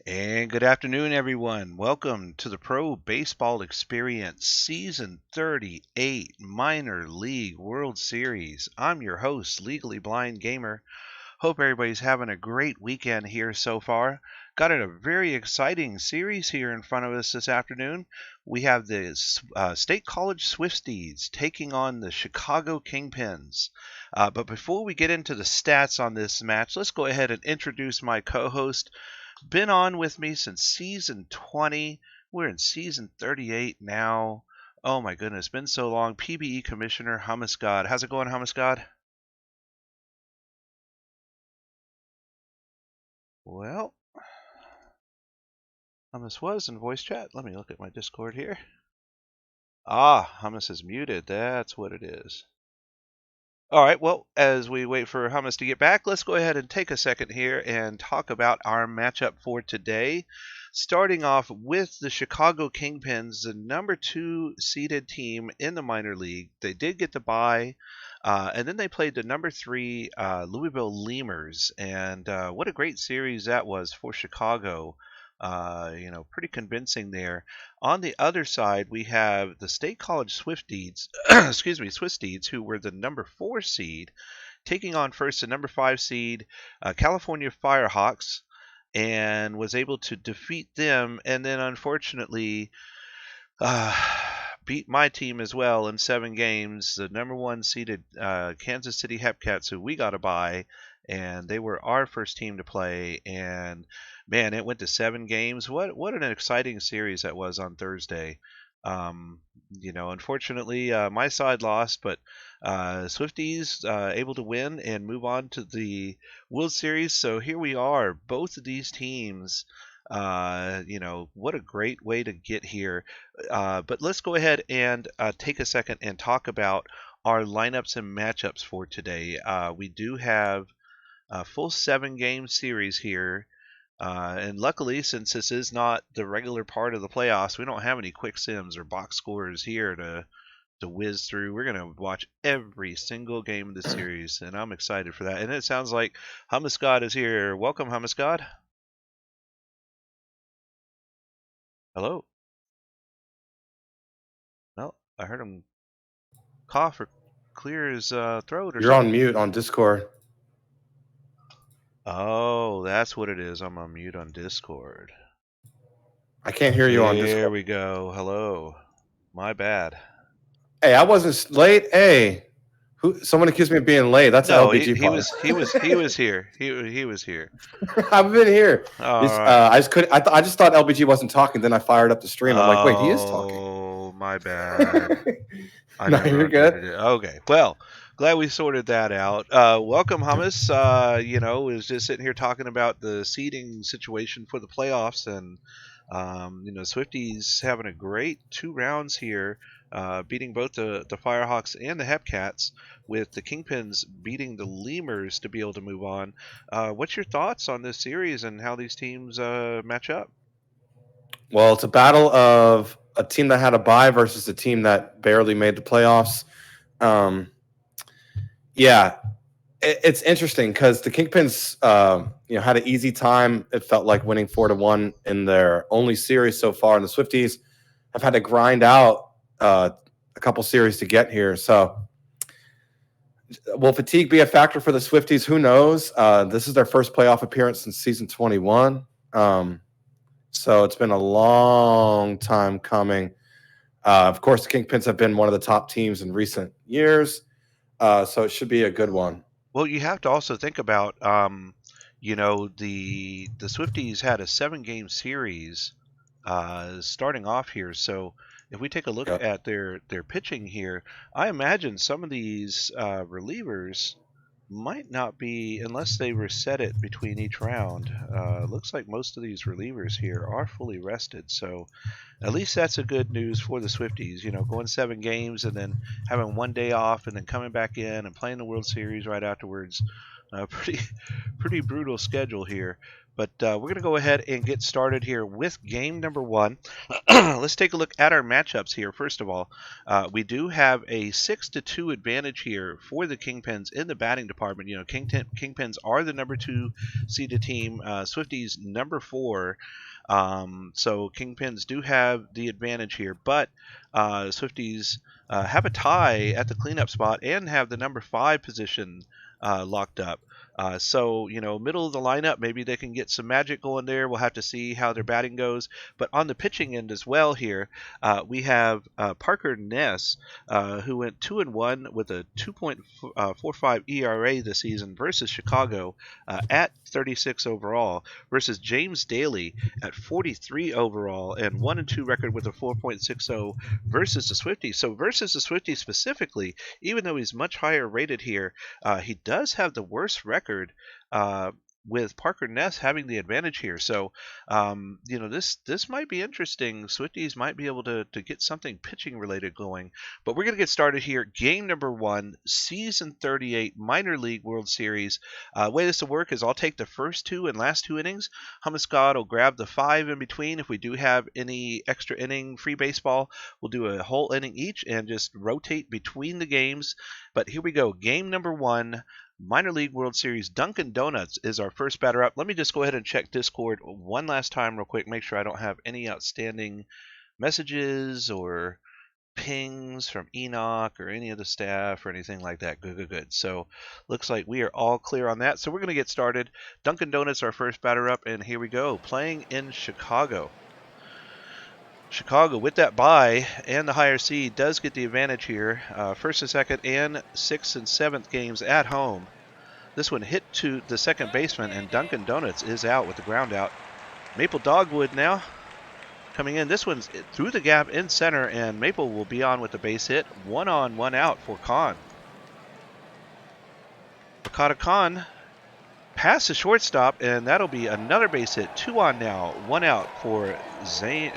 And good afternoon, everyone. Welcome to the Pro Baseball Experience Season 38 Minor League World Series. I'm your host, Legally Blind Gamer. Hope everybody's having a great weekend here so far. Got a very exciting series here in front of us this afternoon. We have the State College Swifties taking on the Chicago Kingpins. But before we get into the stats on this match, let's go ahead and introduce my co-host. Been on with me since season 20. We're in season 38 now. Oh my goodness, been so long. PBE Commissioner Hummus God. How's it going, Hummus God? Well, Hummus was in voice chat. Let me look at my Discord here. Ah, Hummus is muted. That's what it is. All right, well, as we wait for Hummus to get back, let's go ahead and take a second here and talk about our matchup for today. Starting off with the Chicago Kingpins, the number 2 seeded team in the minor league. They did get the bye, and then they played the number 3 Louisville Lemurs, and what a great series that was for Chicago. Pretty convincing there. On the other side, we have the State College Swifties, excuse me, Swifties, who were the number 4 seed, taking on first the number 5 seed California Firehawks, and was able to defeat them, and then unfortunately uh, beat my team as well in 7 games. The number 1 seeded Kansas City Hepcats, who we got a bye, and they were our first team to play. And man, it went to 7 games. What an exciting series that was on Thursday. Unfortunately, my side lost, but Swifties able to win and move on to the World Series. So here we are, both of these teams. What a great way to get here. But let's go ahead and take a second and talk about our lineups and matchups for today. We do have a full 7-game series here. And luckily, since this is not the regular part of the playoffs, we don't have any quick sims or box scores here to whiz through. We're going to watch every single game of the series, and I'm excited for that. And it sounds like Hummus God is here. Welcome, Hummus God. Hello. No, I heard him cough or clear his throat or You're on something. mute on Discord. Oh, that's what it is. I'm on mute on Discord. I can't hear you on There Discord. we go. Hello. My bad. Hey, I wasn't late. Hey, someone accused me of being late. That's an No, he, LBG he part. was he was he was here. He was here. I've been here. All right. I just couldn't. I just thought LBG wasn't talking. Then I fired up the stream. I'm like, wait, he is talking. Oh, my bad. I No, never you're good. unmuted it. Okay. Well, glad we sorted that out. Welcome, Hummus. Was just sitting here talking about the seeding situation for the playoffs, and Swifties having a great 2 rounds here, beating both the Firehawks and the Hepcats, with the Kingpins beating the Lemurs to be able to move on. What's your thoughts on this series and how these teams match up? Well, it's a battle of a team that had a bye versus a team that barely made the playoffs. Um, yeah, it's interesting because the Kingpins, had an easy time. It felt like winning 4-1 in their only series so far, and the Swifties have had to grind out a couple series to get here. So, will fatigue be a factor for the Swifties? Who knows? This is their first playoff appearance since season 21. So it's been a long time coming. Of course, the Kingpins have been one of the top teams in recent years. So it should be a good one. Well, you have to also think about, the Swifties had a 7-game series starting off here. So if we take a look Yep. at their pitching here, I imagine some of these relievers might not be, unless they reset it between each round. Looks like most of these relievers here are fully rested. So at least that's a good news for the Swifties. Going 7 games and then having one day off and then coming back in and playing the World Series right afterwards. Pretty brutal schedule here. But we're going to go ahead and get started here with game number 1. Let's take a look at our matchups here. First of all, we do have a 6-2 advantage here for the Kingpins in the batting department. You know, Kingpins are the number 2 seeded team. Swifties number 4. So Kingpins do have the advantage here, but Swifties have a tie at the cleanup spot and have the number 5 position locked up. So, you know, middle of the lineup, maybe they can get some magic going there. We'll have to see how their batting goes. But on the pitching end as well here, we have Parker Ness, who went 2-1 with a 2.45 ERA this season versus Chicago at 36 overall, versus James Daly at 43 overall and 1-2 record with a 4.60 versus the Swifties. So versus the Swifties specifically, even though he's much higher rated here, he does have the worst record with Parker Ness having the advantage here. So, you know, this might be interesting. Swifties might be able to get something pitching related going. But we're going to get started here. Game number 1, Season 38 Minor League World Series. Way this will work is I'll take the first 2 and last 2 innings. Hummuscott will grab the 5 in between. If we do have any extra inning free baseball, we'll do a whole inning each and just rotate between the games. But here we go. Game number 1. Minor League World Series. Dunkin' Donuts is our first batter up. Let me just go ahead and check Discord one last time real quick. Make sure I don't have any outstanding messages or pings from Enoch or any of the staff or anything like that. Good. So looks like we are all clear on that. So we're going to get started. Dunkin' Donuts our first batter up, and here we go. Playing in Chicago. Chicago, with that bye and the higher seed, does get the advantage here. First and second and 6th and 7th games at home. This one hit to the second baseman, and Dunkin' Donuts is out with the ground out. Maple Dogwood now coming in. This one's through the gap in center, and Maple will be on with the base hit. 1 on, 1 out for Khan. Makata Khan past the shortstop, and that'll be another base hit. 2 on now, 1 out for Zane.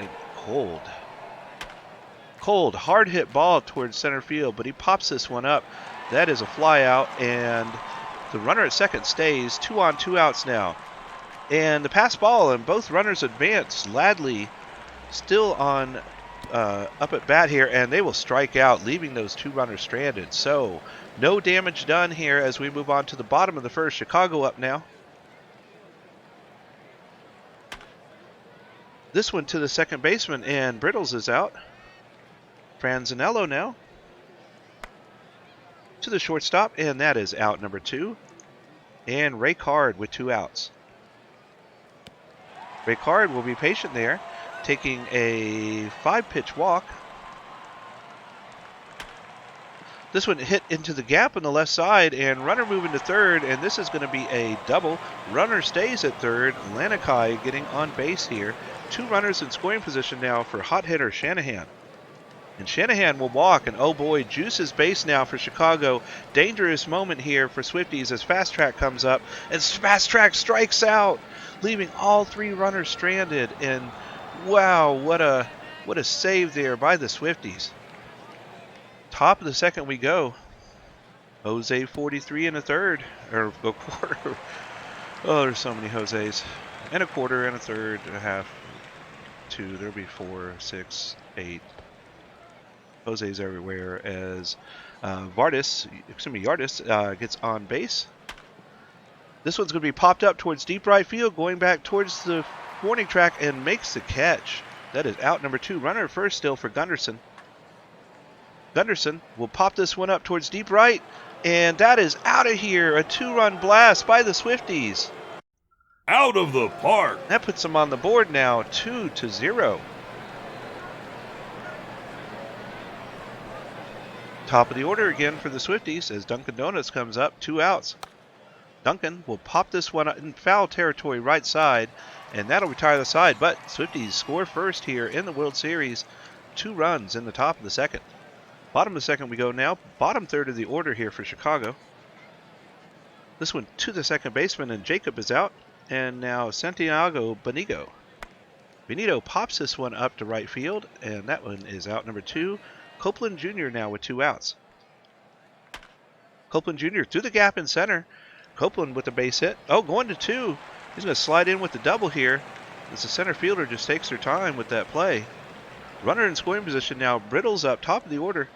Cold, hard hit ball towards center field, but he pops this one up. That is a fly out, and the runner at second stays. 2 on, 2 outs now. And the pass ball, and both runners advance. Ladley still on up at bat here, and they will strike out, leaving those 2 runners stranded. So no damage done here as we move on to the bottom of the first. Chicago up now. This one to the second baseman, and Brittles is out. Franzanello now to the shortstop, and that is out number 2. And Ray Card with 2 outs. Ray Card will be patient there, taking a 5-pitch walk. This one hit into the gap on the left side, and runner moving to third, and this is going to be a double. Runner stays at third. Lanikai getting on base here. 2 runners in scoring position now for hot hitter Shanahan. And Shanahan will walk, and oh boy, juices base now for Chicago. Dangerous moment here for Swifties as Fast Track comes up, and Fast Track strikes out, leaving all 3 runners stranded. And wow, what a save there by the Swifties. Top of the second we go. Jose 43 and a third, or a quarter. Oh, there's so many Jose's. And a quarter and a third, and a half, 2. There'll be 4, 6, 8. Jose's everywhere as Yardis gets on base. This one's going to be popped up towards deep right field, going back towards the warning track, and makes the catch. That is out number 2. Runner first still for Gunderson. Gunderson will pop this one up towards deep right, and that is out of here. A 2-run blast by the Swifties. Out of the park. That puts them on the board now, 2-0. Top of the order again for the Swifties as Dunkin' Donuts comes up, 2 outs. Duncan will pop this one in foul territory right side, and that'll retire the side. But Swifties score first here in the World Series. 2 runs in the top of the second. Bottom of the second we go now. Bottom third of the order here for Chicago. This one to the second baseman, and Jacob is out. And now Santiago Benito. Benito pops this one up to right field, and that one is out number 2. Copeland Jr. now with 2 outs. Copeland Jr. through the gap in center. Copeland with the base hit. Oh, going to 2. He's going to slide in with the double here as the center fielder just takes their time with that play. Runner in scoring position now. Brittle's up, top of the order.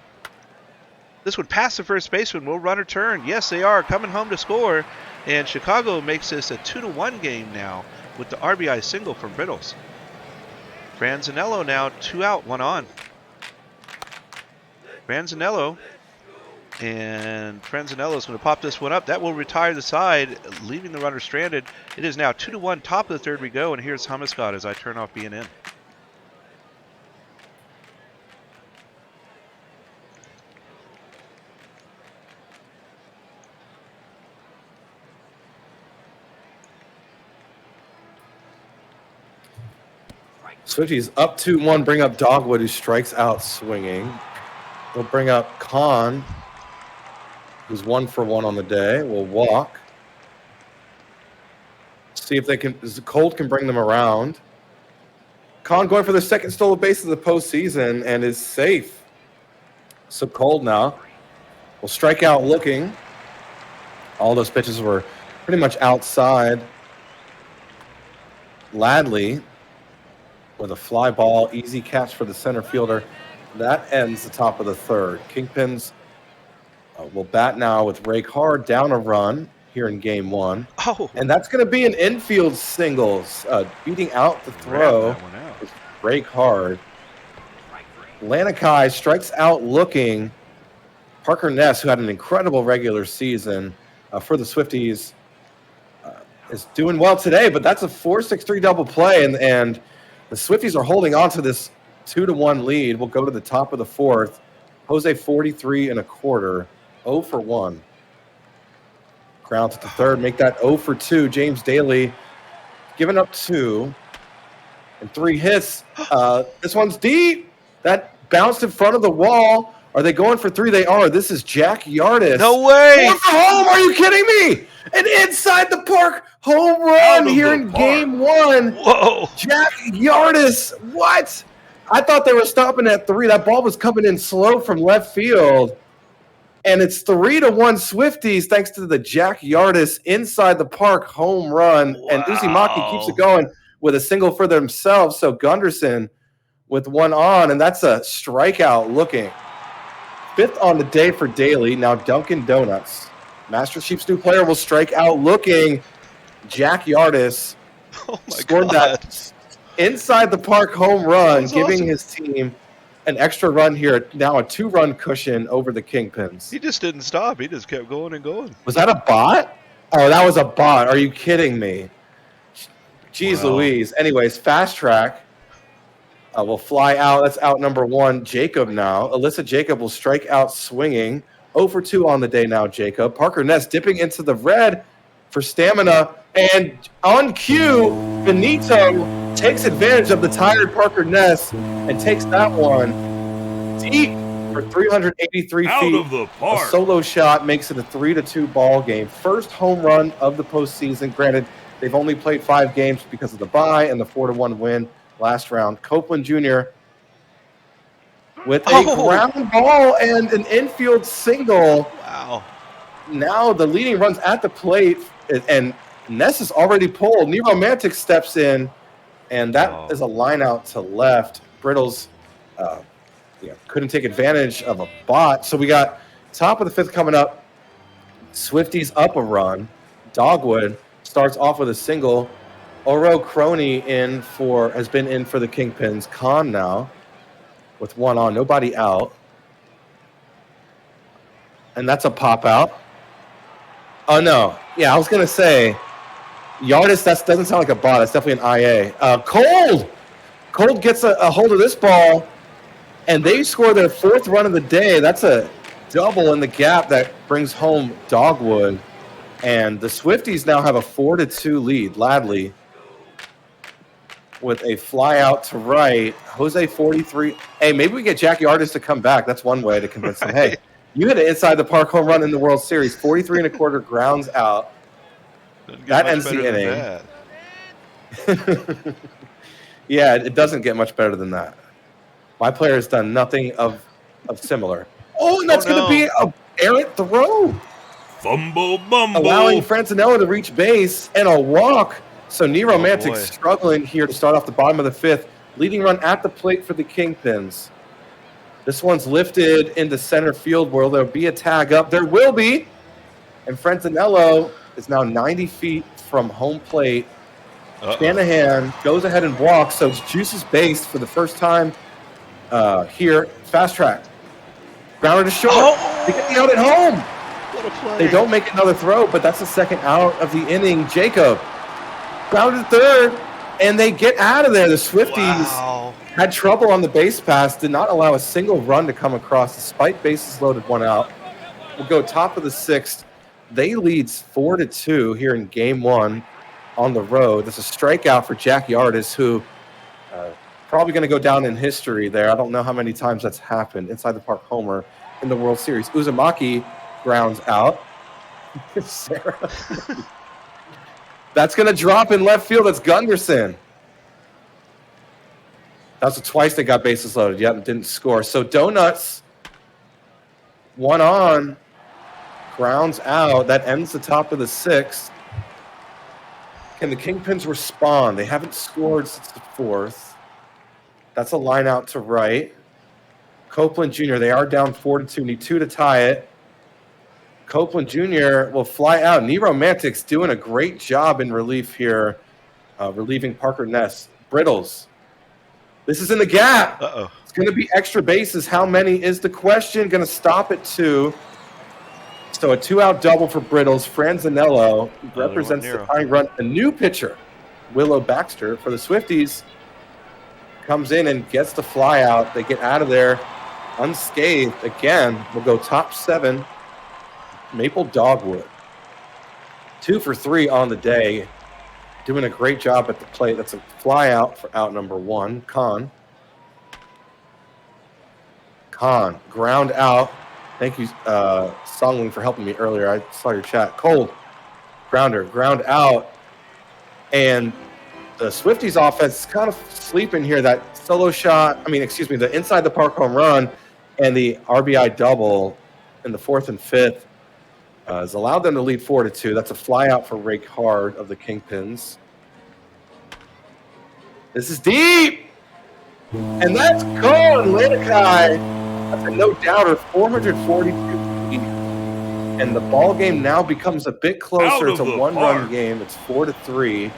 This would pass the first baseman. Will runner turn? Yes, they are coming home to score. And Chicago makes this a 2-1 game now with the RBI single from Brittles. Franzanello now 2 out, 1 on. Franzanello is going to pop this one up. That will retire the side, leaving the runner stranded. It is now 2-1, top of the third we go, and here's Hummiscott as I turn off BNN. Swifties up 2-1, bring up Dogwood, who strikes out swinging. We'll bring up Kahn, who's 1 for 1 on the day. We'll walk. See if they can. Cold can bring them around. Kahn going for the second stolen base of the postseason and is safe. So Cold now will strike out looking. All those pitches were pretty much outside. Ladley with a fly ball, easy catch for the center fielder. That ends the top of the third. Kingpins will bat now with Rake Hard down a run here in game 1. Oh. And that's going to be an infield singles, beating out the throw with Rake Hard. Lanikai strikes out looking. Parker Ness, who had an incredible regular season for the Swifties, is doing well today, but that's a 4-6-3 double play, and the Swifties are holding on to this 2-1 lead. We'll go to the top of the fourth. Jose 43 1/4, 0 for 1. Ground to the third, make that 0 for 2. James Daly giving up 2 and 3 hits. This one's deep. That bounced in front of the wall. Are they going for 3? They are. This is Jack Yardis. No way! Going for home? Are you kidding me? An inside the park home run here in game 1. Whoa! Jack Yardis. What? I thought they were stopping at 3. That ball was coming in slow from left field. And it's 3-1 Swifties thanks to the Jack Yardis inside the park home run. Wow. And Uzumaki keeps it going with a single for themselves. So Gunderson with 1 on, and that's a strikeout looking. 5th on the day for Daly. Now Dunkin' Donuts. Master Chief's new player will strike out looking. Jack Yardis scored that inside the park home run, giving awesome. his team an extra run here. Now a 2-run cushion over the Kingpins. He just didn't stop. He just kept going and going. Was that a bot? Oh, that was a bot. Are you kidding me? Jeez Louise. Anyways, fast track. Will fly out. That's out number 1. Jacob now. Alyssa Jacob will strike out swinging. 0 for 2 on the day now, Jacob. Parker Ness dipping into the red for stamina. And on cue, Benito takes advantage of the tired Parker Ness and takes that one deep for 383 Out feet. of the park. A solo shot makes it a 3-2 ball game. First home run of the postseason. Granted, they've only played 5 games because of the bye and the 4-1 win last round. Copeland Jr. with a ground ball and an infield single. Wow. Now the leading runs at the plate, and Ness is already pulled. Neromantic steps in, and that is a line out to left. Brittles couldn't take advantage of a bot. So we got top of the 5th coming up. Swifties up a run. Dogwood starts off with a single. Oro Crony has been in for the Kingpins. Kahn now with 1 on, nobody out. And that's a pop out. Oh, no. Yeah, I was going to say, Yardis, that doesn't sound like a bot. That's definitely an IA. Cold gets a hold of this ball, and they score their 4th run of the day. That's a double in the gap that brings home Dogwood. And the Swifties now have a 4-2 lead. Ladley with a fly out to right. Jose 43. Hey, maybe we get Jack Yardis to come back. That's one way to convince him. Hey, you hit an inside the park home run in the World Series. 43 1/4 grounds out. That ends the inning. Yeah, it doesn't get much better than that. My player has done nothing of similar. Oh, and that's going to be an errant throw. Fumble bumble. allowing Francinella to reach base and a walk. So Neromantic boy. struggling here to start off the bottom of the fifth. Leading run at the plate for the Kingpins. This one's lifted into center field where there'll be a tag up. There will be. And Francinello is now 90 feet from home plate. Shanahan goes ahead and walks, so it's Juice's base for the first time here. Fast track. Grounder to short. They get the out at home. What a play. They don't make another throw, but that's the second out of the inning. Jacob grounded to third, and they get out of there. The Swifties had trouble on the base pass, did not allow a single run to come across despite bases loaded, one out. We'll go top of the sixth. They lead 4-2 here in game one on the road. There's a strikeout for Jackie Artis, who probably going to go down in history there. I don't know how many times that's happened. Inside the park homer in the World Series. Uzumaki grounds out. Sarah. That's going to drop in left field. That's Gunderson. That's twice they got bases loaded. Yep, didn't score. So Donuts, one on, grounds out. That ends the top of the sixth. Can the Kingpins respond? They haven't scored since the fourth. That's a line out to right. Copeland Jr., they are down 4-2. Need two to tie it. Copeland Jr. will fly out. Neromantic's doing a great job in relief here, relieving Parker Ness. Brittles. This is in the gap. It's going to be extra bases. How many is the question? Going to stop at 2. So a 2-out double for Brittles. Franzinello represents the tying run. A new pitcher, Willow Baxter, for the Swifties, comes in and gets the fly out. They get out of there unscathed. Again, we'll go top 7. Maple Dogwood. 2 for 3 on the day. Doing a great job at the plate. That's a fly out for out number 1. Khan, ground out. Thank you, Songling, for helping me earlier. I saw your chat. Cold, ground out. And the Swifties offense is kind of sleeping here. That solo shot, the inside the park home run and the RBI double in the 4th and 5th has allowed them to lead 4-2. That's a fly out for Rake Hard of the Kingpins. This is deep. And that's gone. Lanikai. That's a no-doubter, 442 feet. And the ball game now becomes a bit closer. It's a one-run game. It's 4-3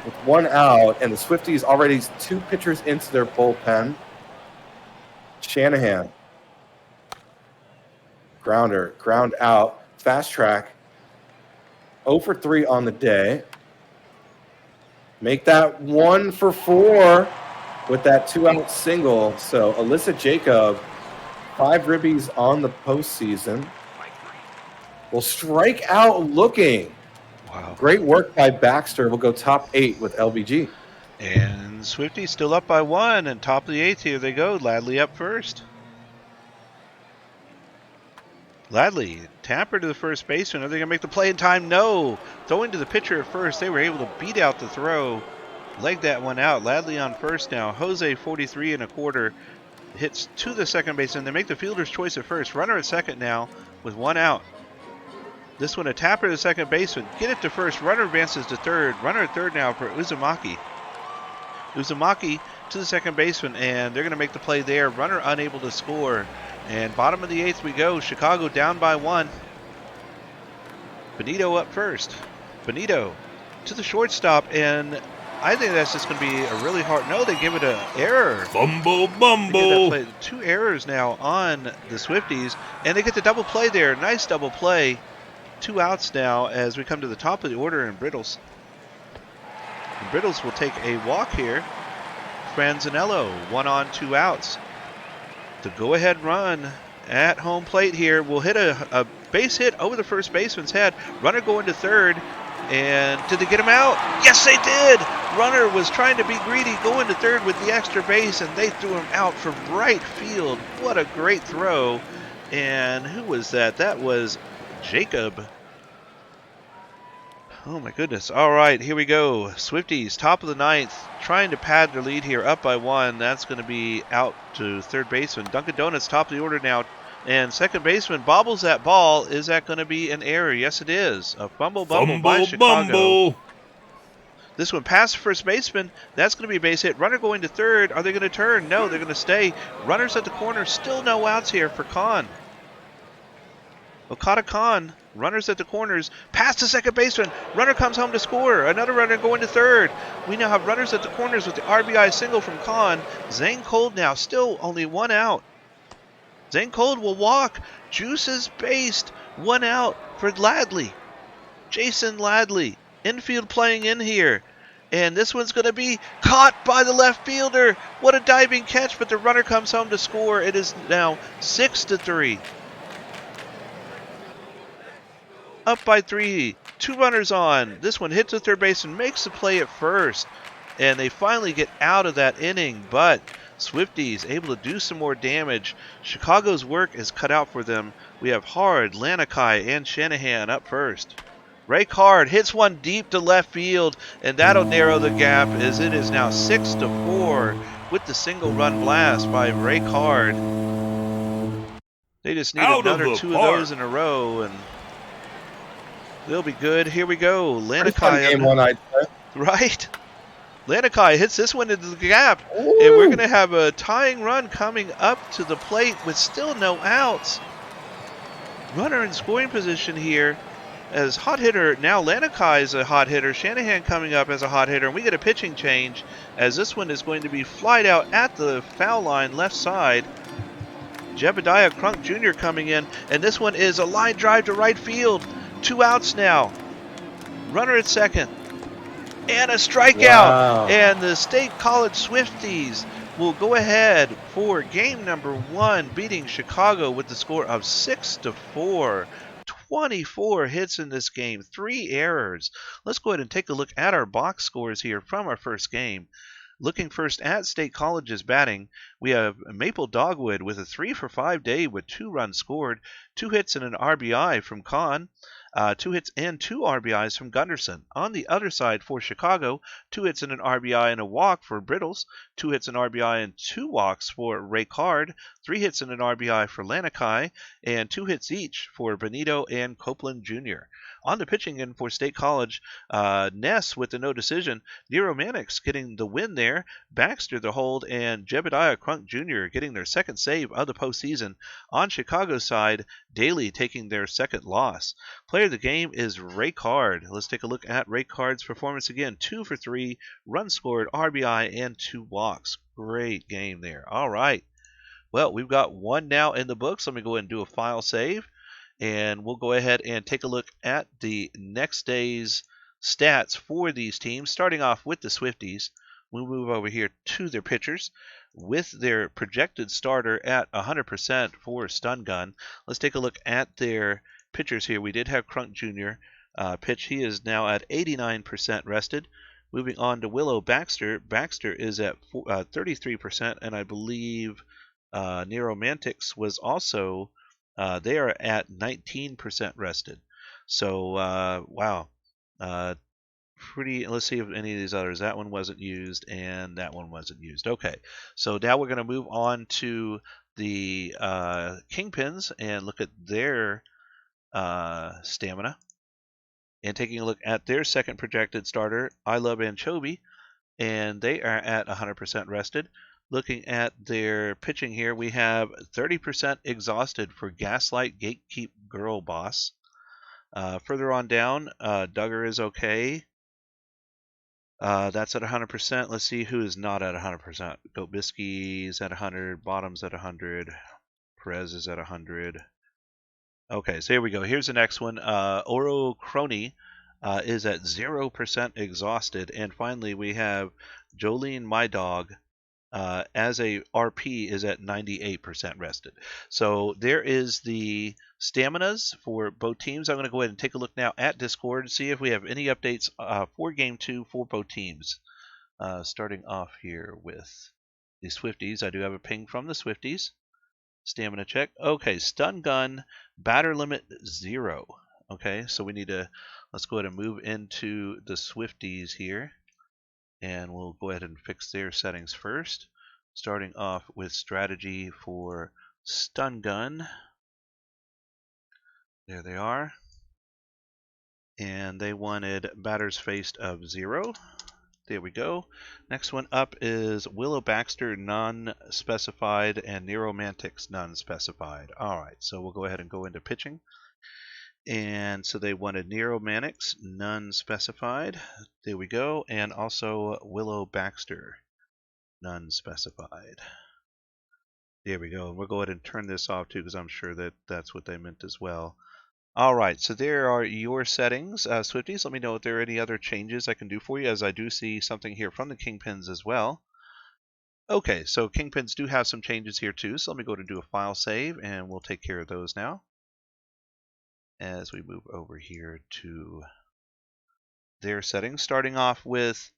with 1 out. And the Swifties already 2 pitchers into their bullpen. Shanahan. Ground out. Fast track. 0 for 3 on the day. Make that 1 for 4 with that 2-out single. So Alyssa Jacob, 5 ribbies on the postseason. Will strike out looking. Wow. Great work by Baxter. We'll go top 8 with LBG. And Swifties still up by 1, and top of the 8th, here they go. Ladley up first. Ladley, tamper to the first baseman. Are they going to make the play in time? No. Throwing to the pitcher at first. They were able to beat out the throw. Leg that one out. Ladley on first now. Jose, 43 1/4, hits to the second baseman. They make the fielder's choice at first. Runner at second now with 1 out. This one a tapper to the second baseman. Get it to first. Runner advances to third. Runner at third now for Uzumaki. Uzumaki to the second baseman, and they're going to make the play there. Runner unable to score. And bottom of the 8th we go. Chicago down by 1. Benito up first. Benito to the shortstop, and I think that's just going to be a really hard. No, they give it an error. Fumble bumble. 2 errors now on the Swifties, and they get the double play there. Nice double play. 2 outs now as we come to the top of the order, and Brittles. And Brittles will take a walk here. Franzinello, 1 on, 2 outs. The go-ahead run at home plate here will hit a base hit over the first baseman's head. Runner going to third. And did they get him out? Yes, they did! Runner was trying to be greedy, going to third with the extra base, and they threw him out from right field. What a great throw. And who was that? That was Jacob. Oh my goodness. All right, here we go. Swifties, top of the 9th, trying to pad their lead here, up by 1. That's going to be out to third baseman. Dunkin' Donuts, top of the order now. And second baseman bobbles that ball. Is that going to be an error? Yes, it is. A bumble by Fumble Chicago. bumble. This one past first baseman. That's going to be a base hit. Runner going to third. Are they going to turn? No, they're going to stay. Runners at the corner. Still no outs here for Khan. Okada Khan, runners at the corners, past the second baseman. Runner comes home to score. Another runner going to third. We now have runners at the corners with the RBI single from Khan. Zane Cold now, still only one out. Zane Cold will walk. Juice is based. One out for Ladley. Jason Ladley. Infield playing in here. And this one's going to be caught by the left fielder. What a diving catch, but the runner comes home to score. It is now 6-3. Up by 3, 2 runners on. This one hits the third base and makes the play at first. And they finally get out of that inning, but Swifties able to do some more damage. Chicago's work is cut out for them. We have Hard, Lanikai, and Shanahan up first. Ray Card hits one deep to left field, and that'll narrow the gap as it is now 6-4 with the single run blast by Ray Card. They just need another 2 of those in a row, and they'll be good. Here we go. Lanikai. Game one, I'd say. Right? Lanikai hits this one into the gap. Ooh. And we're going to have a tying run coming up to the plate with still no outs. Runner in scoring position here as hot hitter. Now Lanikai is a hot hitter. Shanahan coming up as a hot hitter. And we get a pitching change as this one is going to be flied out at the foul line left side. Jebediah Crunk Jr. coming in. And this one is a line drive to right field. 2 outs now. Runner at second. And a strikeout. Wow. And the State College Swifties will go ahead for game number 1, beating Chicago with the score of 6-4. 24 hits in this game, 3 errors. Let's go ahead and take a look at our box scores here from our first game. Looking first at State College's batting, we have Maple Dogwood with a 3 for 5 day with 2 runs scored, 2 hits and an RBI from Kahn. 2 hits and 2 RBIs from Gunderson. On the other side for Chicago, 2 hits and an RBI and a walk for Brittles, 2 hits and RBI and 2 walks for Ray Card, 3 hits and an RBI for Lanikai, and 2 hits each for Benito and Copeland Jr. On the pitching end for State College, Ness with the no decision, Nero Mannix getting the win there, Baxter the hold, and Jebediah Crunk Jr. getting their second save of the postseason. On Chicago's side, Daly taking their second loss. Player of the game is Ray Card. Let's take a look at Ray Card's performance again. 2 for 3, runs scored, RBI, and 2 walks. Great game there. All right. Well, we've got 1 now in the books. Let me go ahead and do a file save. And we'll go ahead and take a look at the next day's stats for these teams. Starting off with the Swifties, we'll move over here to their pitchers with their projected starter at 100% for Stun Gun. Let's take a look at their pitchers here. We did have Crunk Jr. Pitch. He is now at 89% rested. Moving on to Willow Baxter. Baxter is at 33%, and I believe Nero Mantix was also they are at 19% rested. So wow, pretty. Let's see if any of these others. That one wasn't used, and that one wasn't used. Okay, so now we're going to move on to the Kingpins and look at their stamina. And taking a look at their second projected starter, I Love Anchovy, and they are at 100% rested. Looking at their pitching here, we have 30% exhausted for Gaslight Gatekeep Girl Boss. Further on down, Duggar is okay. That's at 100%. Let's see who is not at 100%. Goat Bisky's at 100. Bottom's at 100. Perez is at 100. Okay, so here we go. Here's the next one. Oro Crony is at 0% exhausted. And finally, we have Jolene My Dog as a RP is at 98% rested. So there is the staminas for both teams. I'm going to go ahead and take a look now at Discord and see if we have any updates for Game 2 for both teams. Starting off here with the Swifties. I do have a ping from the Swifties. Stamina check. Okay, Stun Gun, batter limit 0. Okay, so we need to, let's go ahead and move into the Swifties here. And we'll go ahead and fix their settings first. Starting off with strategy for Stun Gun. There they are. And they wanted batters faced of 0. There we go. Next one up is Willow Baxter, non-specified, and Neromantics, non-specified. All right, so we'll go ahead and go into pitching. And so they wanted Neromantics, none specified. There we go. And also Willow Baxter, none specified. There we go. And we'll go ahead and turn this off too, because I'm sure that that's what they meant as well. All right, so there are your settings. Swifties, let me know if there are any other changes I can do for you, as I do see something here from the Kingpins as well. Okay, so Kingpins do have some changes here too, so let me go to do a file save, and we'll take care of those now. As we move over here to their settings, starting off with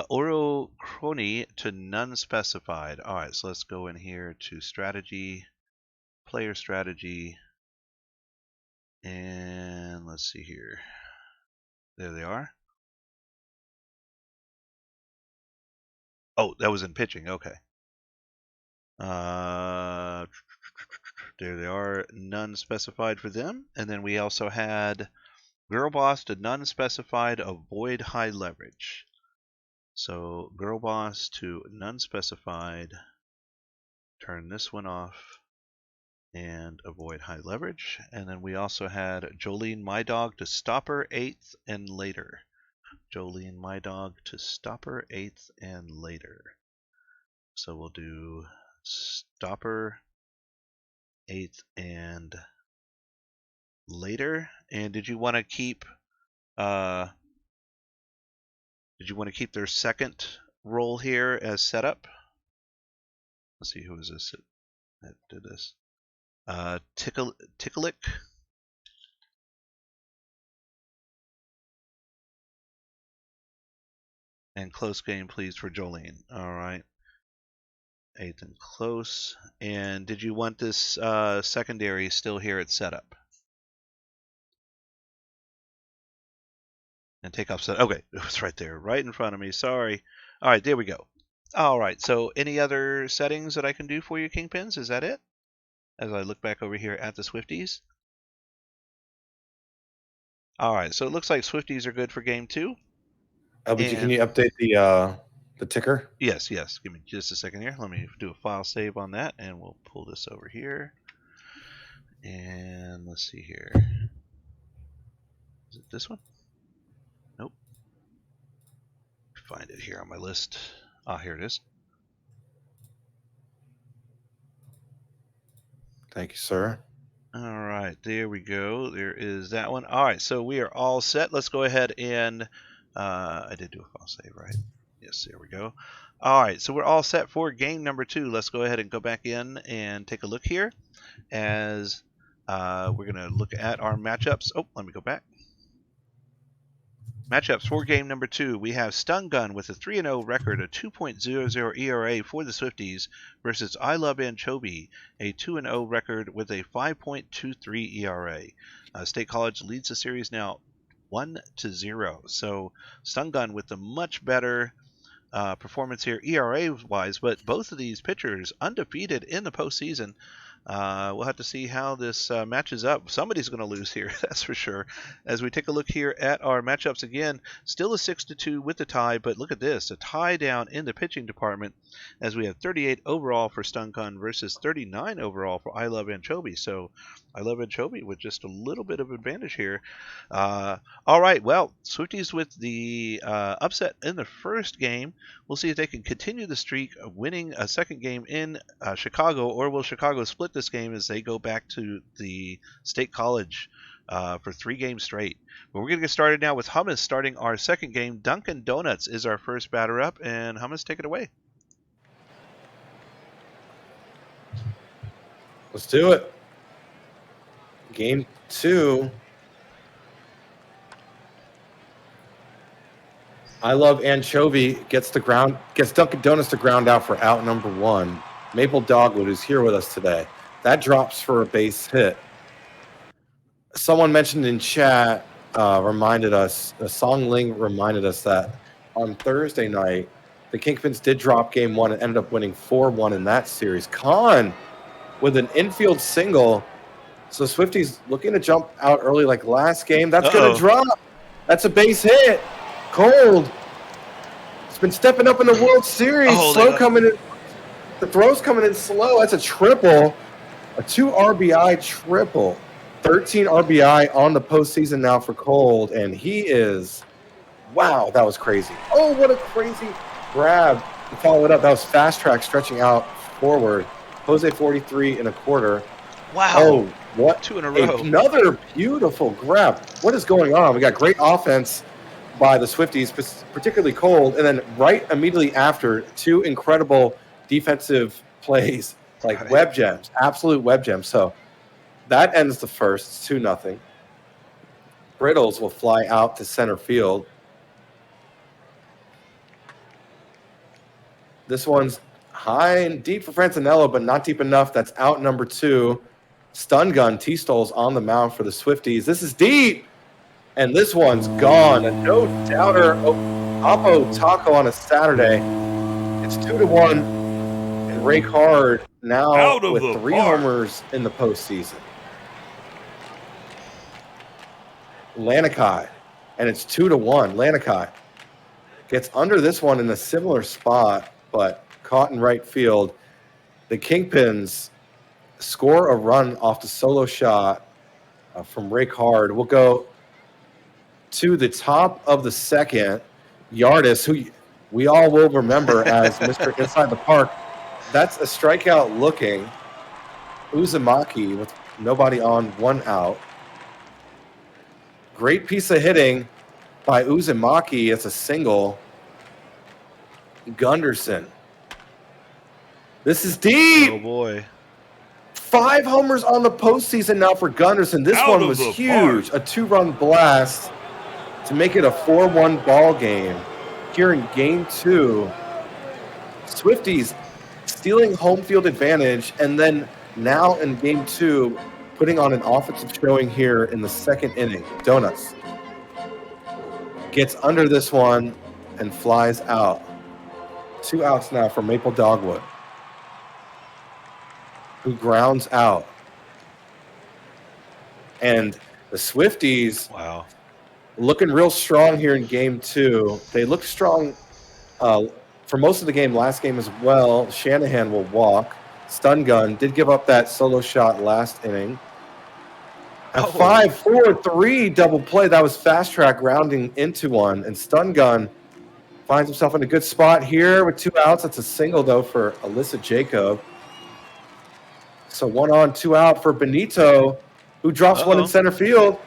Oro Crony to none specified. All right, so let's go in here to strategy, player strategy, and let's see here. There they are. Oh, that was in pitching. Okay. There they are. None specified for them. And then we also had Girl Boss to none specified. Avoid high leverage. So Girl Boss to none specified. Turn this one off. And avoid high leverage. And then we also had Jolene My Dog to stopper 8th and later. Jolene My Dog to stopper 8th and later. So we'll do stopper 8th and later. And did you want to keep their second role here as setup? Let's see, who is this that did this? Ticklick. And close game, please, for Jolene. All right. 8th and close. And did you want this secondary still here at setup? And take off set. Okay, it was right there, right in front of me. Sorry. All right, there we go. All right, so any other settings that I can do for you, Kingpins? Is that it? As I look back over here at the Swifties. All right, so it looks like Swifties are good for game 2. LBG, can you update the ticker? Yes. Give me just a second here. Let me do a file save on that, and we'll pull this over here. And let's see here. Is it this one? Nope. Find it here on my list. Ah, here it is. Thank you, sir. All right, there we go. There is that one. All right, so we are all set. Let's go ahead and I did do a file save, right? Yes, there we go. All right, so we're all set for game number 2. Let's go ahead and go back in and take a look here as we're going to look at our matchups. Oh, let me go back. Matchups for game number 2. We have Stun Gun with a 3-0 record, a 2.00 ERA for the Swifties versus I Love Anchovy, a 2-0 record with a 5.23 ERA. State College leads the series now 1-0. So Stun Gun with the much better performance here ERA-wise, but both of these pitchers undefeated in the postseason. We'll have to see how this matches up. Somebody's going to lose here, that's for sure. As we take a look here at our matchups again, still a 6-2 with the tie, but look at this, a tie down in the pitching department as we have 38 overall for Stun Gun versus 39 overall for I Love Anchovy. So I Love Anchovy with just a little bit of advantage here. All right, well, Swifties with the upset in the first game. We'll see if they can continue the streak of winning a second game in Chicago, or will Chicago split this game as they go back to the State College for 3 games straight. But we're going to get started now with Hummus starting our second game. Dunkin' Donuts is our first batter up, and Hummus, take it away. Let's do it. Game 2. I Love Anchovy gets Dunkin' Donuts to ground out for out number 1. Maple Dogwood is here with us today. That drops for a base hit. Someone mentioned in chat, Song Ling reminded us that on Thursday night, the Kingpins did drop game 1 and ended up winning 4-1 in that series. Khan with an infield single So Swifties looking to jump out early like last game. That's going Uh-oh. to drop. That's a base hit. Cold. It's been stepping up in the World Series. Oh, Slow coming in. The throw's coming in slow. That's a triple. A 2 RBI triple. 13 RBI on the postseason now for Cold. And he is, wow, that was crazy. Oh, what a crazy grab to follow it up. That was fast track stretching out forward. Jose 43 and a quarter. Wow. Oh, what? 2 in a row. Another beautiful grab. What is going on? We got great offense by the Swifties, particularly Cold. And then right immediately after, 2 incredible defensive plays, like web gems, absolute web gems. So that ends the first. It's 2-0. Brittles will fly out to center field. This one's high and deep for Francinello, but not deep enough. That's out number 2. Stun gun, T-Stoles on the mound for the Swifties. This is deep, and this one's gone. A no-doubter. Oppo Taco on a Saturday. It's 2-1, and Ray Card now with 3 homers in the postseason. Lanikai, and it's 2-1. Lanikai gets under this one in a similar spot, but caught in right field. The Kingpins score a run off the solo shot from Ray Card. We'll go to the top of the second. Yardis, who we all will remember as Mr. Inside the Park. That's a strikeout looking. Uzumaki with nobody on, 1 out. Great piece of hitting by Uzumaki. It's a single. Gunderson. This is deep. Oh, boy. 5 homers on the postseason now for Gunderson. This one was huge. A 2-run blast to make it a 4-1 ball game here in game 2. Swifties stealing home field advantage, and then now in game 2, putting on an offensive showing here in the second inning. Donuts gets under this one and flies out. 2 outs now for Maple Dogwood, who grounds out. And the Swifties, wow, looking real strong here in game 2. They looked strong for most of the game, last game as well. Shanahan will walk. Stun gun did give up that solo shot last inning. A 5-4-3 double play. That was fast track rounding into one. And Stun gun finds himself in a good spot here with 2 outs. That's a single, though, for Alyssa Jacob. So 1 on, 2 out for Benito, who drops one in center field.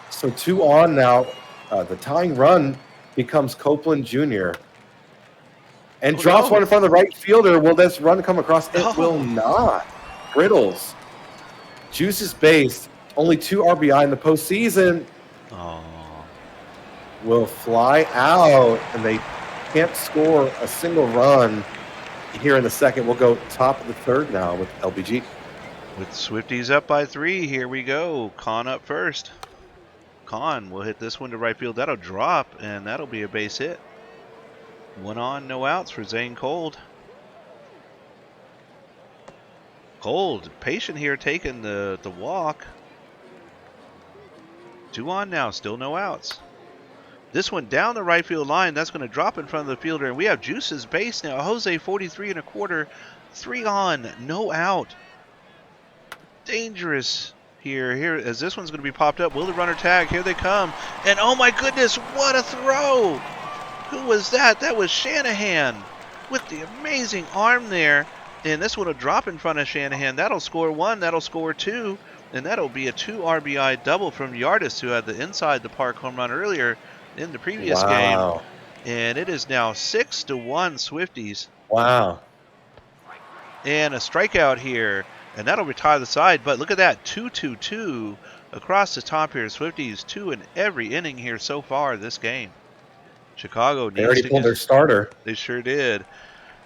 So 2 on now. The tying run becomes Copeland Jr. And drops one in front of the right fielder. Will this run come across? It will not. Brittles juices base. Only 2 RBI in the postseason. Will fly out, and they can't score a single run here in the second. We'll go top of the third now with LBG. With Swifties up by 3, here we go. Con up first. Con will hit this one to right field. That'll drop, and that'll be a base hit. 1 on, no outs for Zane Cold. Cold, patient here, taking the walk. 2 on now, still no outs. This one down the right field line, that's going to drop in front of the fielder, and we have Juice's base now. Jose 43 and a quarter, 3 on, no out. Dangerous here as this one's going to be popped up. Will the runner tag? Here they come, and oh my goodness, what a throw! Who was that? That was Shanahan with the amazing arm there, and this one will drop in front of Shanahan. That'll score 1, that'll score 2. And that'll be a 2 RBI double from Yardis, who had the inside the park home run earlier in the previous game. And it is now 6-1 Swifties. Wow. And a strikeout here. And that'll retire the side. But look at that. 2-2-2 across the top here. Swifties 2 in every inning here so far this game. Chicago needs they already pulled their starter. They sure did.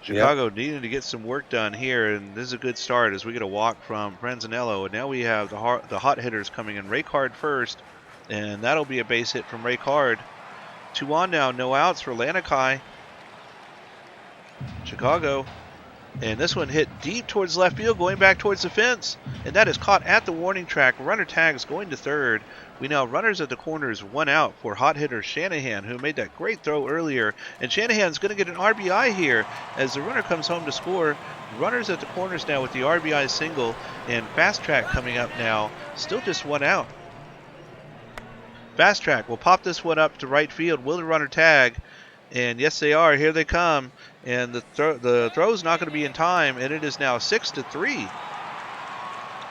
Chicago needed to get some work done here, and this is a good start as we get a walk from Francinello. And now we have the hot hitters coming in. Ray Card first, and that'll be a base hit from Ray Card. 2 on now, no outs for Lanikai. Chicago And this one hit deep towards left field, going back towards the fence. And that is caught at the warning track. Runner tags going to third. We now runners at the corners, 1 out for hot hitter Shanahan, who made that great throw earlier. And Shanahan's going to get an RBI here as the runner comes home to score. Runners at the corners now with the RBI single. And Fast Track coming up now. Still just 1 out. Fast Track will pop this one up to right field. Will the runner tag? And yes, they are. Here they come. And the throw's not going to be in time. And it is now 6-3.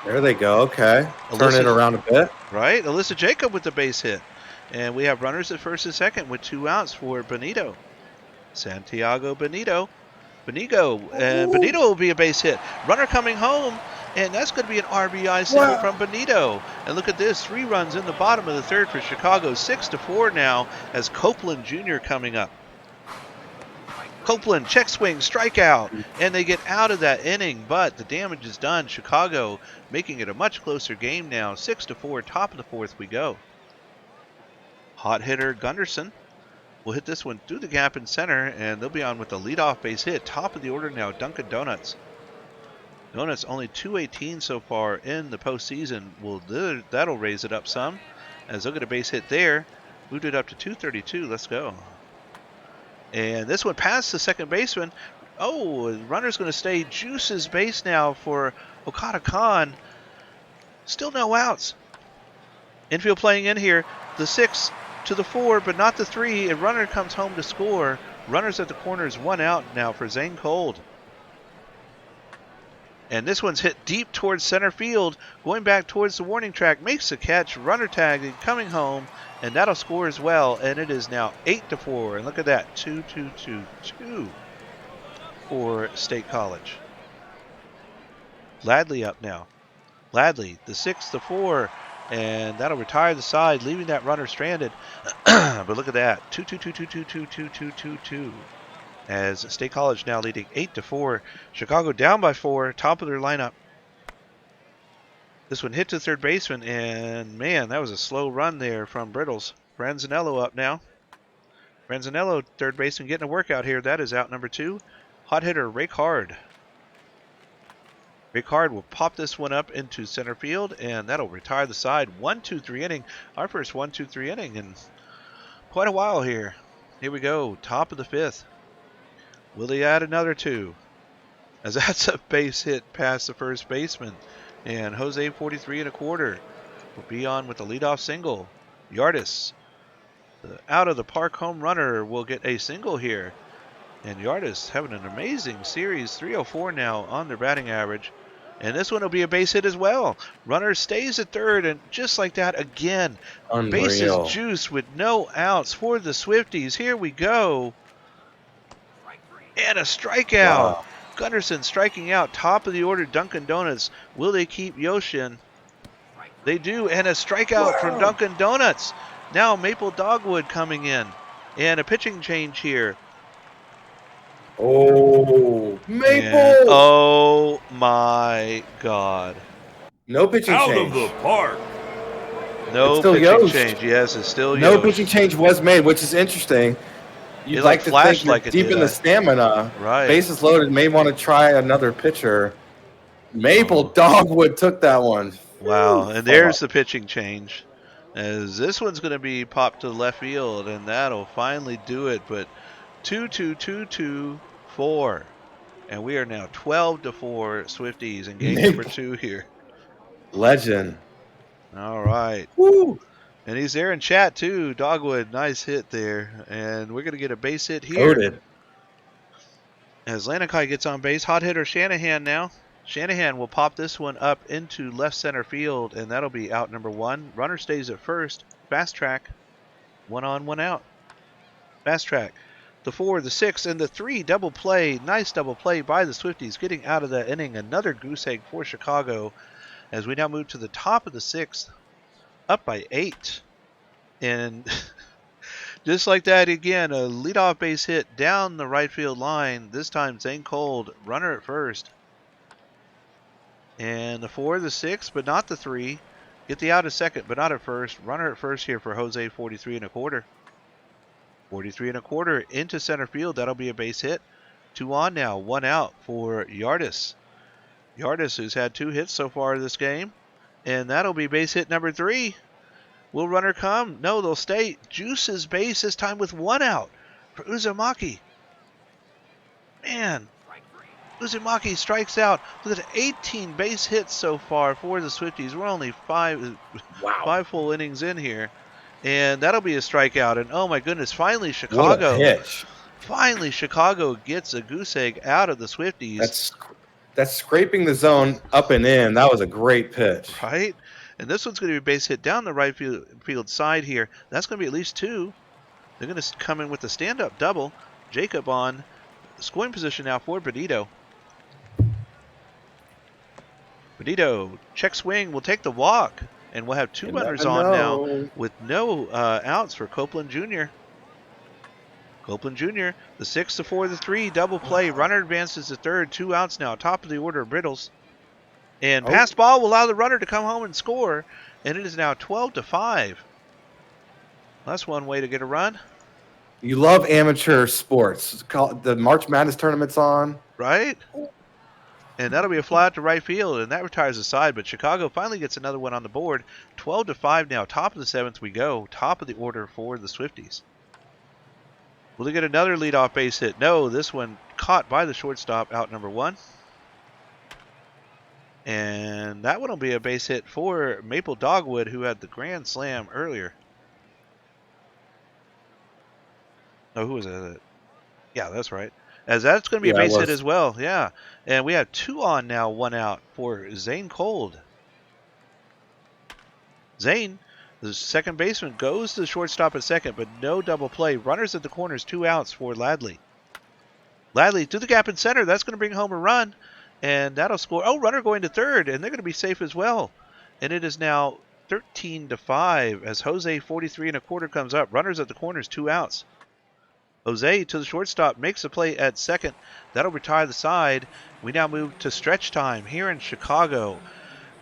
There they go. Okay. Turn it around a bit. Right. Alyssa Jacob with the base hit. And we have runners at first and second with 2 outs for Benito. Santiago Benito. And Benito will be a base hit. Runner coming home. And that's going to be an RBI single from Benito. And look at this. 3 runs in the bottom of the third for Chicago. 6-4 now as Copeland Jr. coming up. Copeland, check swing, strikeout. And they get out of that inning. But the damage is done. Chicago making it a much closer game now. 6-4, top of the fourth we go. Hot hitter Gunderson will hit this one through the gap in center. And they'll be on with the leadoff base hit. Top of the order now, Dunkin' Donuts. Donuts only 218 so far in the postseason. Well, that'll raise it up some as they'll get a base hit there. Moved it up to 232. Let's go. And this one past the second baseman. Oh, the runner's going to stay. Juice's base now for Okada Khan. Still no outs. Infield playing in here. The 6 to the 4, but not the 3. And runner comes home to score. Runners at the corners, 1 out now for Zane Cold. And this one's hit deep towards center field, going back towards the warning track, makes the catch, runner tagging, coming home, and that'll score as well. And it is now 8-4. And look at that, 2-2-2-2 for State College. Ladley up now. Ladley, the 6-4, and that'll retire the side, leaving that runner stranded. But look at that, 2-2-2-2-2-2-2-2-2. As State College now leading 8-4. Chicago down by 4, top of their lineup. This one hit to third baseman, and man, that was a slow run there from Brittles. Franzanello up now. Franzanello, third baseman, getting a workout here. That is out number 2. Hot hitter Ricard. Ricard will pop this one up into center field, and that'll retire the side. 1-2-3 inning. Our first 1-2-3 inning in quite a while here. Here we go, top of the 5th. Will they add another 2? As that's a base hit past the first baseman. And Jose 43 1/4 will be on with the leadoff single. Yardis, the out of the park home runner, will get a single here. And Yardis having an amazing series. 304 now on their batting average. And this one will be a base hit as well. Runner stays at third, and just like that again. Unreal. Bases juice with no outs for the Swifties. Here we go. And a strikeout. Wow. Gunderson striking out. Top of the order, Dunkin' Donuts. Will they keep Yoshin? They do. And a strikeout from Dunkin' Donuts. Now Maple Dogwood coming in. And a pitching change here. Oh, Maple! And, oh my God. No pitching Out change. of the park. No It's still pitching Yost. change. Yes, it's still No Yost. pitching change was made, which is interesting. You'd It, like like, to flashed think you're like it deep did. in the stamina. Right. Bases loaded, may want to try another pitcher. Maple Dogwood took that one. Wow, and there's the pitching change. As this one's going to be popped to the left field, and that'll finally do it. But 2-2-2-2-4. And we are now 12-4 Swifties in game number 2 here. Legend. All right. Woo. And he's there in chat too. Dogwood, nice hit there. And we're going to get a base hit here. Loaded. As Lanikai gets on base, hot hitter Shanahan now. Shanahan will pop this one up into left center field, and that'll be out number 1. Runner stays at first. Fast track. 1 on, 1 out. Fast track. The 4, the 6, and the 3 double play. Nice double play by the Swifties, getting out of that inning. Another goose egg for Chicago as we now move to the top of the 6th. Up by 8. And just like that again, a leadoff base hit down the right field line. This time Zane Cold, runner at first. And the 4, the 6, but not the 3. Get the out at second, but not at first. Runner at first here for Jose 43 1/4. 43 1/4 into center field. That'll be a base hit. 2 on now, 1 out for Yardis. Yardis, who's had 2 hits so far this game. And that'll be base hit number 3. Will runner come? No, they'll stay. Juice's base this time with 1 out for Uzumaki. Man, Uzumaki strikes out with 18 base hits so far for the Swifties. We're only 5 full innings in here. And that'll be a strikeout. And oh my goodness, finally Chicago. What a pitch. Finally Chicago gets a goose egg out of the Swifties. That's scraping the zone up and in. That was a great pitch. Right? And this one's going to be base hit down the right field side here. That's going to be at least 2. They're going to come in with the stand-up double. Jacob on scoring position now for Benito. Benito, check swing, will take the walk. And we'll have 2 runners on now with no outs for Copeland Jr. Copeland Jr., the 6 to 4 to 3 double play. Runner advances to third, 2 outs now. Top of the order, Brittles. And pass ball will allow the runner to come home and score. And it is now 12 to 5. That's one way to get a run. You love amateur sports. The March Madness tournament's on. Right? And that'll be a fly out to right field, and that retires the side. But Chicago finally gets another one on the board. 12 to 5 now. Top of the 7th we go. Top of the order for the Swifties. Will they get another leadoff base hit? No, this one caught by the shortstop, out number 1. And that one will be a base hit for Maple Dogwood, who had the grand slam earlier. Oh, who was that? Yeah, that's right. As that's going to be a base hit as well. Yeah. And we have 2 on now, 1 out for Zane Cold. Zane, the second baseman, goes to the shortstop at second, but no double play. Runners at the corners, 2 outs for Ladley. Ladley to the gap in center. That's going to bring home a run. And that'll score. Oh, runner going to third, and they're going to be safe as well. And it is now 13 to 5 as Jose 43 1/4 comes up. Runners at the corners, 2 outs. Jose to the shortstop makes a play at second. That'll retire the side. We now move to stretch time here in Chicago.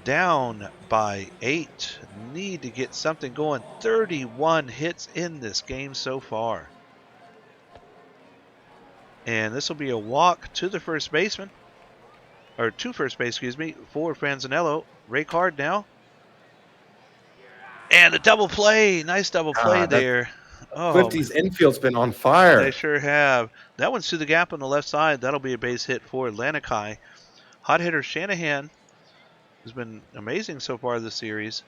Down by 8. Need to get something going. 31 hits in this game so far. And this will be a walk to the first baseman. Or to first base, excuse me, for Franzanello. Ray Card now. And a double play. Nice double play there. Oh, 50's infield's been on fire. They sure have. That one's through the gap on the left side. That'll be a base hit for Lanikai. Hot hitter Shanahan has been amazing so far this series.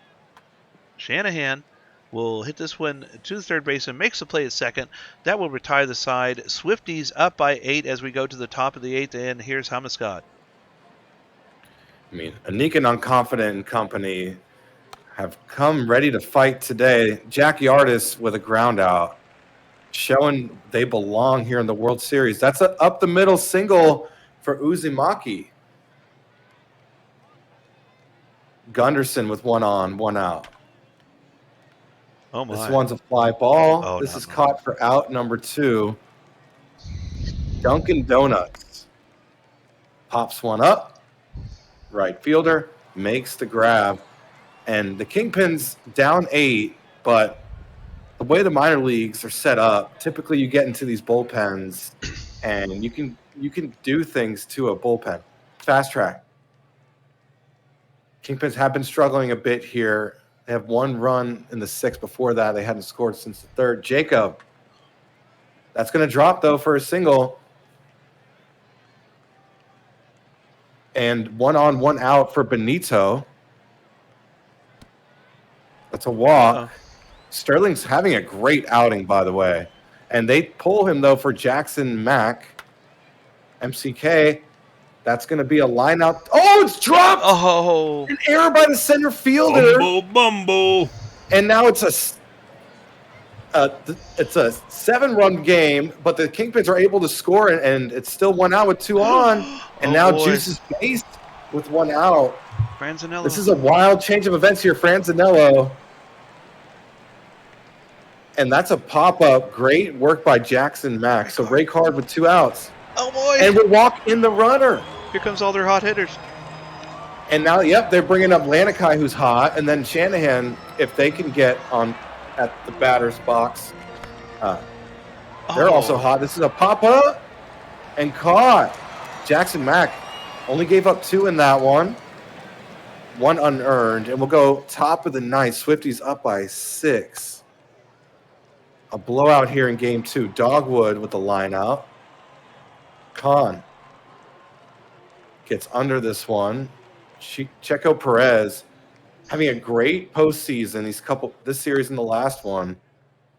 Shanahan will hit this one to the third base and makes a play at second. That will retire the side. Swifties up by 8 as we go to the top of the 8th inning. Here's Hamascott. I mean, Anika Nonconfident and company have come ready to fight today. Jack Yardis with a ground out, showing they belong here in the World Series. That's an up the middle single for Uzumaki. Gunderson with 1 on, 1 out. Oh my. This one's a fly ball. Oh, this is caught for out number 2. Dunkin' Donuts pops one up. Right fielder makes the grab. And the Kingpin's down 8, but the way the minor leagues are set up, typically you get into these bullpens and you can do things to a bullpen. Fast track. Kingpins have been struggling a bit here. They have 1 run in the 6th. Before that, they hadn't scored since the 3rd. Jacob. That's going to drop, though, for a single. And 1 on, 1 out for Benito. That's a walk. Sterling's having a great outing, by the way. And they pull him, though, for Jackson Mack. MCK. That's going to be a line out. Oh, it's dropped! Oh. An error by the center fielder. Bumble. And now it's a 7-run game, but the Kingpins are able to score, and it's still 1 out with 2 on. And now Juice is based with 1 out. Franzanello. This is a wild change of events here. Franzanello. And that's a pop-up. Great work by Jackson Mack. So Ray Card with 2 outs. Oh, boy. And we walk in the runner. Here comes all their hot hitters. And now, they're bringing up Lanikai, who's hot, and then Shanahan, if they can get on at the batter's box. They're also hot. This is a pop-up. and caught. Jackson Mack only gave up 2 in that one. 1 unearned, and we'll go top of the ninth. Swifties up by 6. A blowout here in game 2. Dogwood with the line out. Khan gets under this one. Checo Perez having a great postseason. This series and the last one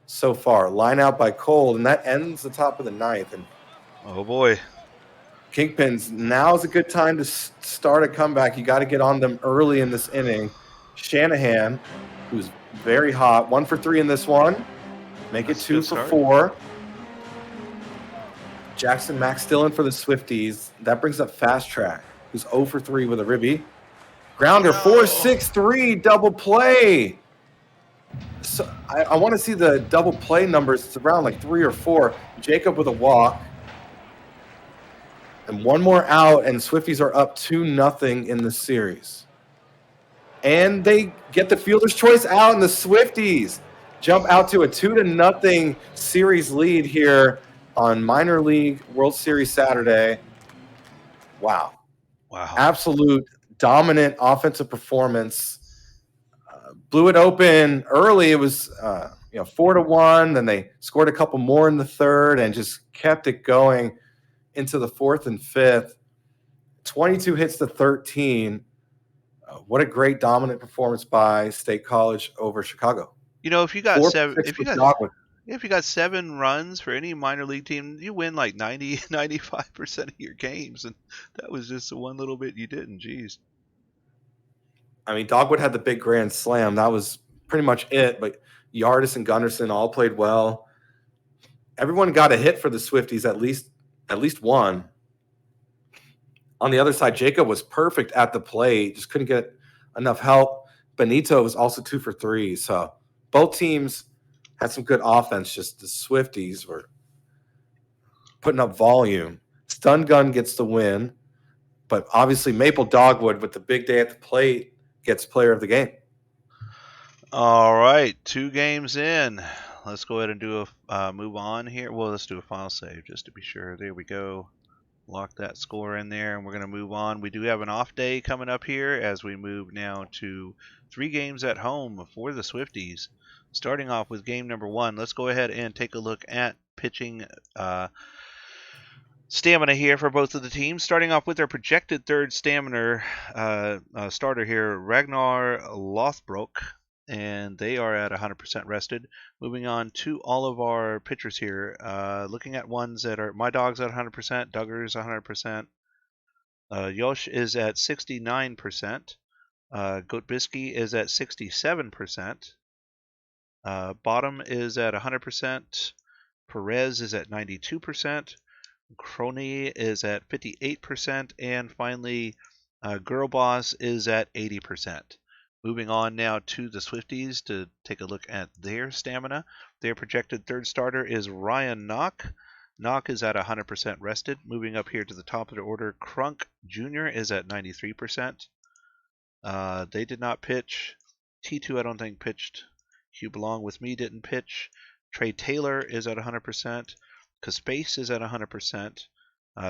so far. Line out by Cole, and that ends the top of the ninth. And Oh boy. Kingpins, now's a good time to start a comeback. You got to get on them early in this inning. Shanahan, who's very hot, 1 for 3 in this one. Make That's it a 2 good for start. 4. Jackson Mack still in for the Swifties. That brings up Fast Track, who's 0 for 3 with a ribby. Grounder, 4-6-3, double play. So I want to see the double play numbers. It's around like 3 or 4. Jacob with a walk. And 1 more out, and Swifties are up 2-0 in the series. And they get the fielder's choice out, and the Swifties jump out to a 2-0 series lead here on Minor League World Series Saturday. Wow. Absolute dominant offensive performance. Blew it open early. It was 4-1. Then they scored a couple more in the third and just kept it going into the fourth and fifth. 22 hits to 13. What a great dominant performance by State College over Chicago. If you got 4 seven, for 6 if you with got Dogwood. if you got 7 runs for any minor league team, you win like 95% of your games, and that was just the one little bit you didn't. Jeez. I mean, Dogwood had the big grand slam. That was pretty much it. But Yardis and Gunderson all played well. Everyone got a hit for the Swifties, at least one. On the other side, Jacob was perfect at the plate, just couldn't get enough help. Benito was also 2 for 3. So both teams had some good offense. Just the Swifties were putting up volume. Stun Gun gets the win, but obviously Maple Dogwood with the big day at the plate gets player of the game. All right, 2 games in. Let's go ahead and do a move on here. Well, let's do a file save just to be sure. There we go. Lock that score in there, and we're going to move on. We do have an off day coming up here as we move now to 3 games at home for the Swifties. Starting off with game number 1, let's go ahead and take a look at pitching stamina here for both of the teams. Starting off with their projected third stamina starter here, Ragnar Lothbrok, and they are at 100% rested. Moving on to all of our pitchers here, looking at ones that are my dog's at 100%, Duggar's 100%, Yosh is at 69%, Goatbisky is at 67%, Bottom is at 100%, Perez is at 92%, Crony is at 58%, and finally, Girl Boss is at 80%. Moving on now to the Swifties to take a look at their stamina. Their projected third starter is Ryan Knock. Knock is at 100% rested. Moving up here to the top of the order, Crunk Jr. is at 93%. They did not pitch. T2 I don't think pitched. Hugh Belong with me didn't pitch. Trey Taylor is at 100%. Caspace is at 100%.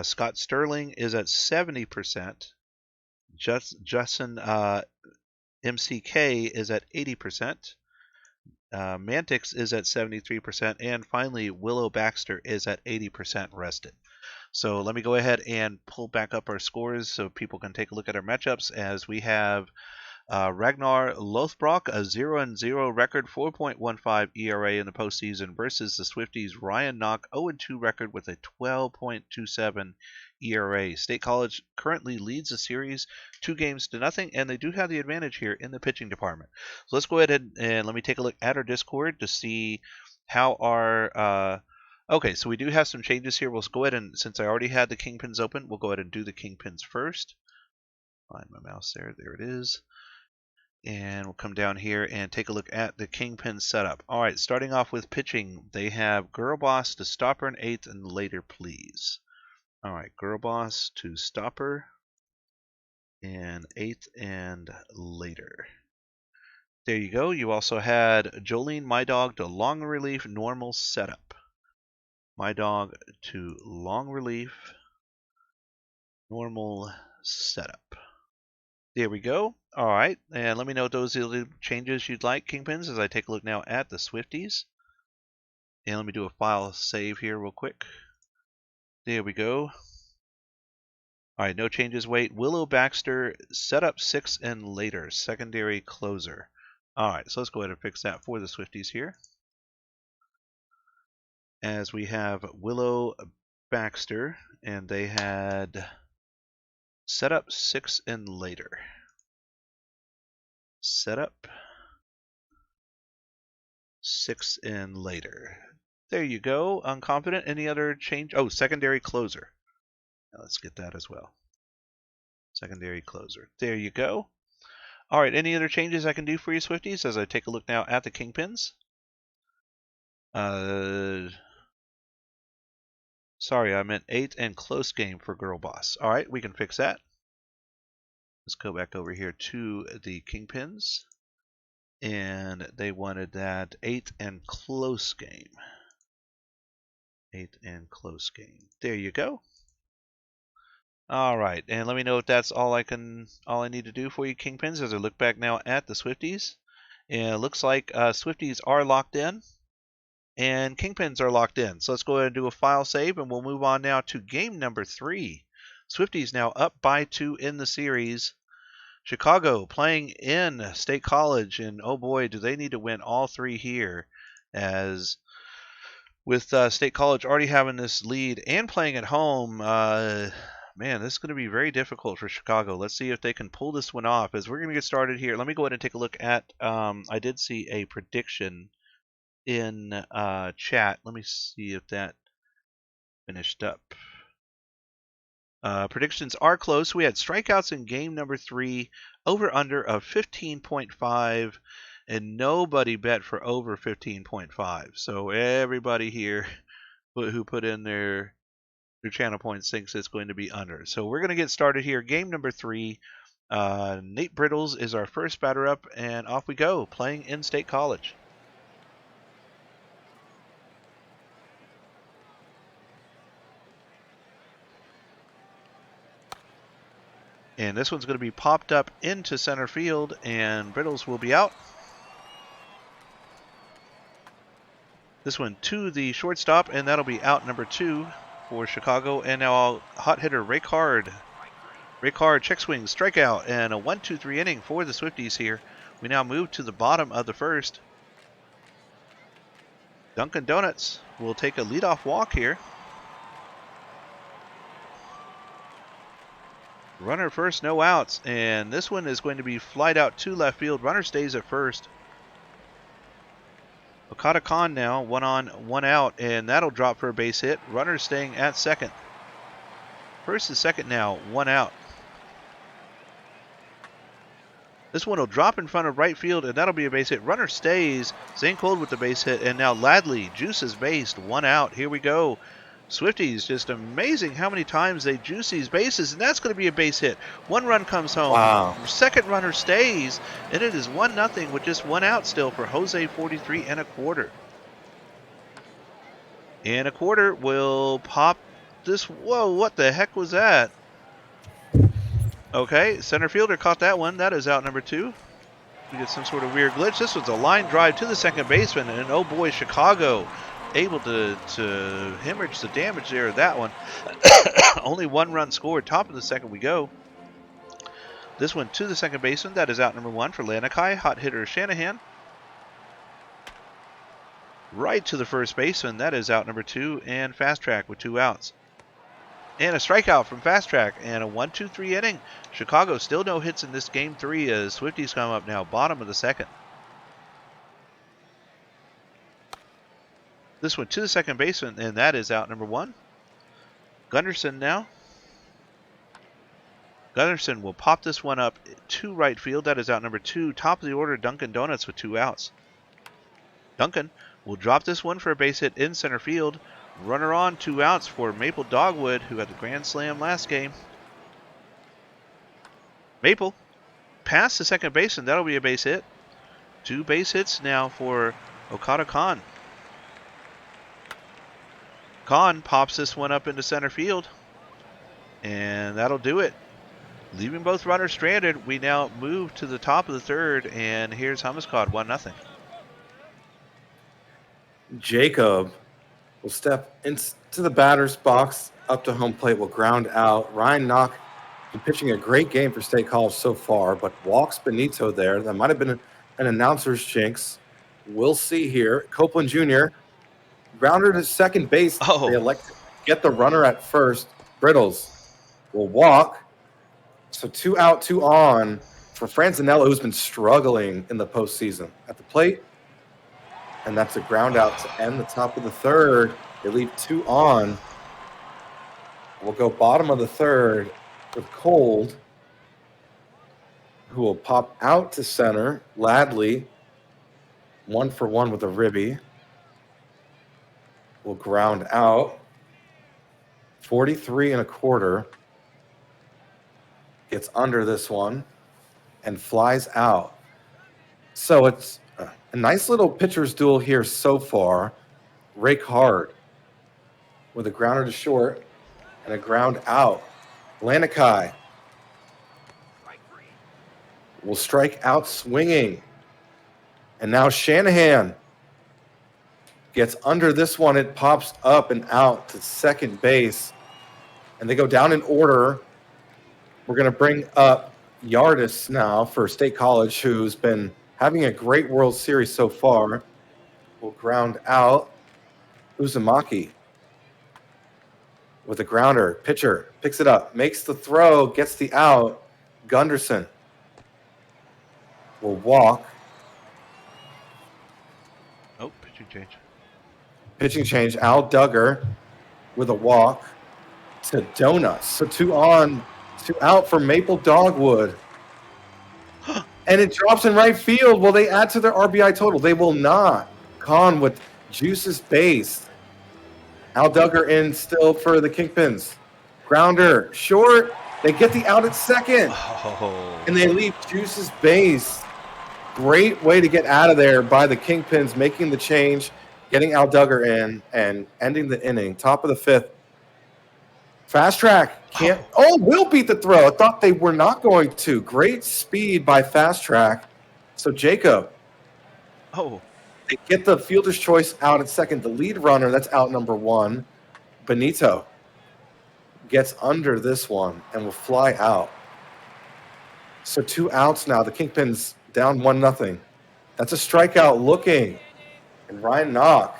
Scott Sterling is at 70%. Justin MCK is at 80%. Mantix is at 73%. And finally, Willow Baxter is at 80% rested. So let me go ahead and pull back up our scores so people can take a look at our matchups as we have Ragnar Lothbrok, a 0-0 record, 4.15 ERA in the postseason versus the Swifties' Ryan Knock, 0-2 record with a 12.27 ERA. State College currently leads the series 2-0, and they do have the advantage here in the pitching department. So let's go ahead and let me take a look at our Discord to see how our okay, so we do have some changes here. We'll go ahead and, since I already had the Kingpins open, we'll go ahead and do the Kingpins first. Find my mouse there. There it is. And we'll come down here and take a look at the Kingpin setup. All right, starting off with pitching, they have Girl Boss to stopper in 8th and later, please. All right, Girl Boss to stopper in 8th and later. There you go. You also had Jolene, My Dog, to long relief normal setup. My Dog to long relief Normal setup. There we go. All right, and let me know what those little changes you'd like, Kingpins, as I take a look now at the Swifties. And let me do a file save here real quick. There we go. All right, no changes. Wait, Willow Baxter, setup 6 and later, secondary closer. All right, so let's go ahead and fix that for the Swifties here. As we have Willow Baxter, and they had setup 6 and later. Setup 6 and later. There you go. Unconfident. Any other change? Oh, secondary closer. Now let's get that as well. Secondary closer. There you go. All right, any other changes I can do for you, Swifties, as I take a look now at the Kingpins? Sorry, I meant 8 and close game for Girl Boss. All right, we can fix that. Let's go back over here to the Kingpins. And they wanted that 8 and close game. 8 and close game. There you go. All right, and let me know if that's all I need to do for you, Kingpins, as I look back now at the Swifties. And it looks like Swifties are locked in, and Kingpins are locked in. So let's go ahead and do a file save, and we'll move on now to game number 3. Swifties now up by 2 in the series. Chicago playing in State College, and oh boy, do they need to win all 3 here, as with State College already having this lead and playing at home, man, this is going to be very difficult for Chicago. Let's see if they can pull this one off as we're going to get started here. Let me go ahead and take a look at, I did see a prediction in chat. Let me see if that finished up. Predictions are close. We had strikeouts in game number 3, over under of 15.5, and nobody bet for over 15.5. So everybody here who put in their channel points thinks it's going to be under. So we're going to get started here. Game number 3. Nate Brittles is our first batter up, and off we go, playing in State College. And this one's going to be popped up into center field, and Brittles will be out. This one to the shortstop, and that'll be out number 2 for Chicago. And now hot hitter Raycard. Raycard check swing, strikeout, and a 1-2-3 inning for the Swifties here. We now move to the bottom of the first. Dunkin' Donuts will take a leadoff walk here. Runner first, no outs, and this one is going to be flied out to left field. Runner stays at first. Okada Khan now, 1 on, 1 out, and that'll drop for a base hit. Runner staying at second. First and second now, 1 out. This one will drop in front of right field, and that'll be a base hit. Runner stays. Zane Cold with the base hit, and now Ladley juices base, 1 out. Here we go. Swifties, just amazing how many times they juice these bases, and that's going to be a base hit. 1 run comes home. Wow. Second runner stays, and it is 1-0 with just 1 out still for Jose 43 1/4. And 1/4 will pop this. Whoa, what the heck was that? Okay, center fielder caught that one. That is out number 2. We get some sort of weird glitch. This was a line drive to the second baseman, and oh boy, Chicago able to hemorrhage the damage there of that one. Only 1 run scored. Top of the second we go. This one to the second baseman. That is out number 1 for Lanikai. Hot hitter Shanahan. Right to the first baseman. That is out number 2. And Fast Track with 2 outs. And a strikeout from Fast Track. And a 1-2-3 inning. Chicago still no hits in this game 3 as Swifties come up now. Bottom of the second. This one to the second baseman, and that is out number 1. Gunderson now. Gunderson will pop this one up to right field. That is out number 2. Top of the order, Dunkin' Donuts with 2 outs. Duncan will drop this one for a base hit in center field. Runner on, 2 outs for Maple Dogwood, who had the grand slam last game. Maple past the second baseman. That'll be a base hit. 2 base hits now for Okada Khan. Khan pops this one up into center field. And that'll do it. Leaving both runners stranded, we now move to the top of the third, and here's Hummuscod 1-0. Jacob will step into the batter's box up to home plate, will ground out. Ryan Knock been pitching a great game for State College so far, but walks Benito there. That might have been an announcer's jinx. We'll see here. Copeland Jr. grounder to second base. Oh. They elect to get the runner at first. Brittles will walk. So 2 out, 2 on for Franzanello, who's been struggling in the postseason. At the plate, and that's a ground out to end the top of the third. They leave 2 on. We'll go bottom of the third with Cold, who will pop out to center. Ladley, 1 for 1 with a ribby, will ground out. 43 1/4. Gets under this one and flies out. So it's a nice little pitcher's duel here so far. Rake hard with a grounder to short and a ground out. Lanikai will strike out swinging. And now Shanahan gets under this one. It pops up and out to second base. And they go down in order. We're going to bring up Yardis now for State College, who's been having a great World Series so far. Will ground out. Uzumaki with a grounder. Pitcher picks it up, makes the throw, gets the out. Gunderson will walk. Oh, pitching change. Pitching change. Al Duggar with a walk to Donuts. So 2 on, 2 out for Maple Dogwood. And it drops in right field. Will they add to their RBI total? They will not. Kahn with Juice's base. Al Duggar in still for the Kingpins. Grounder, short. They get the out at second. Oh. And they leave Juice's base. Great way to get out of there by the Kingpins, making the change, getting Al Duggar in, and ending the inning. Top of the 5th. Fast track. Can't. Oh, will beat the throw. I thought they were not going to. Great speed by Fast Track. So Jacob. Oh. They get the fielder's choice out at second. The lead runner, that's out number 1. Benito gets under this one and will fly out. So 2 outs now. The Kingpins down 1-0. That's a strikeout looking. And Ryan Knock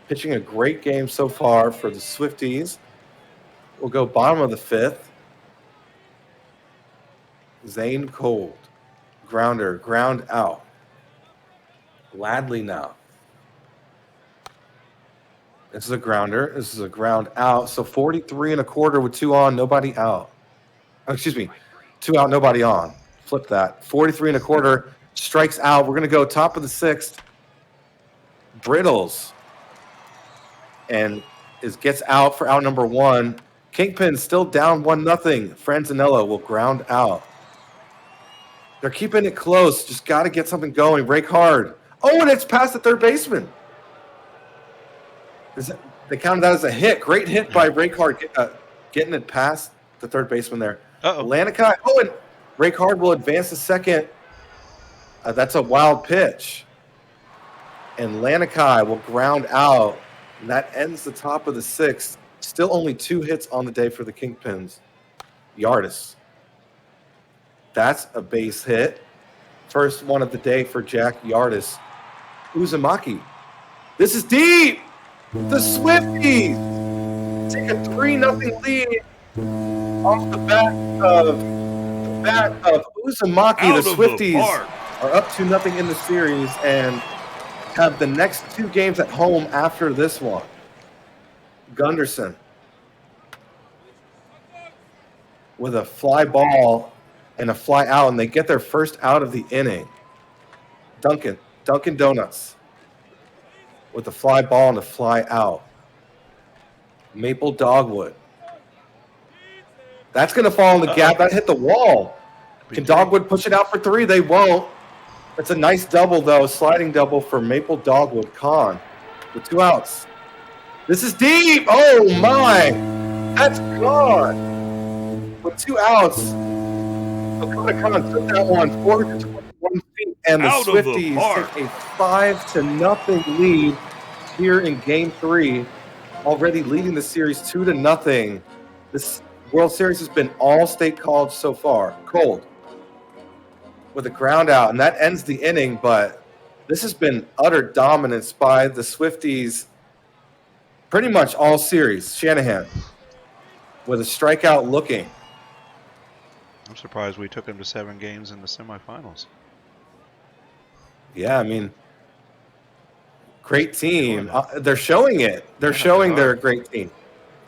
pitching a great game so far for the Swifties. We'll go bottom of the 5th. Zane Cold. Grounder, ground out. Ladley now. This is a grounder. This is a ground out. So 43 1/4 with 2 on, nobody out. Oh, excuse me. 2 out, nobody on. Flip that. 43 1/4 strikes out. We're going to go top of the 6th. Brittles. And gets out for out number 1. Kingpin still down 1-0. Franzanello will ground out. They're keeping it close. Just got to get something going. Rake hard. Oh, and it's past the third baseman. They counted that as a hit. Great hit by Rake hard, getting it past the third baseman there. Lanikai. Oh, and Rake hard will advance to second. That's a wild pitch. And Lanikai will ground out. And that ends the top of the 6th. Still only 2 hits on the day for the Kingpins. Yardis. That's a base hit. First one of the day for Jack Yardis. Uzumaki. This is deep. The Swifties take a 3-0 lead off the bat of Uzumaki. The Swifties are up 2-0 in the series and have the next 2 games at home after this one. Gunderson with a fly ball and a fly out, and they get their first out of the inning. Duncan Donuts with a fly ball and a fly out. Maple Dogwood. That's going to fall in the gap. That hit the wall. Can Dogwood push it out for 3? They won't. That's a nice double, though. Sliding double for Maple Dogwood. Kahn with 2 outs. This is deep. Oh, my. That's gone. with 2 outs. Dakota Khan took that one 421 feet, and the Out of the Swifties park. take a 5-0 lead here in Game 3, already leading the series 2-0. This World Series has been all State College so far. Cold with a ground out, and that ends the inning, but this has been utter dominance by the Swifties pretty much all series. Shanahan with a strikeout looking. I'm surprised we took him to 7 games in the semifinals. Yeah, I mean, great team. They're showing it. They're showing they're a great team.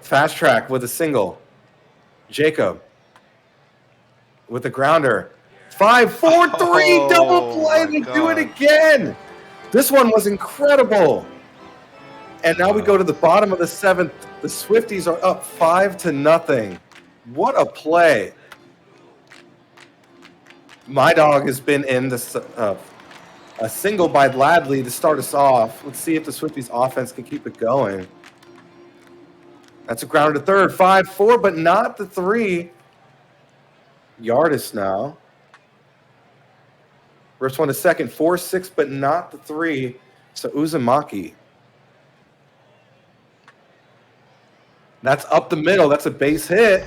Fast track with a single. Jacob with a grounder. 5-4-3 double play. They do it again. This one was incredible. And now we go to the bottom of the 7th. The Swifties are up 5-0. What a play. My dog has been in the a single by Ladley to start us off. Let's see if the Swifties offense can keep it going. That's a grounder to third. 5-4, but not the 3. Yardis now. Rips one to second. 4-6, but not the 3. So Uzumaki. That's up the middle. That's a base hit.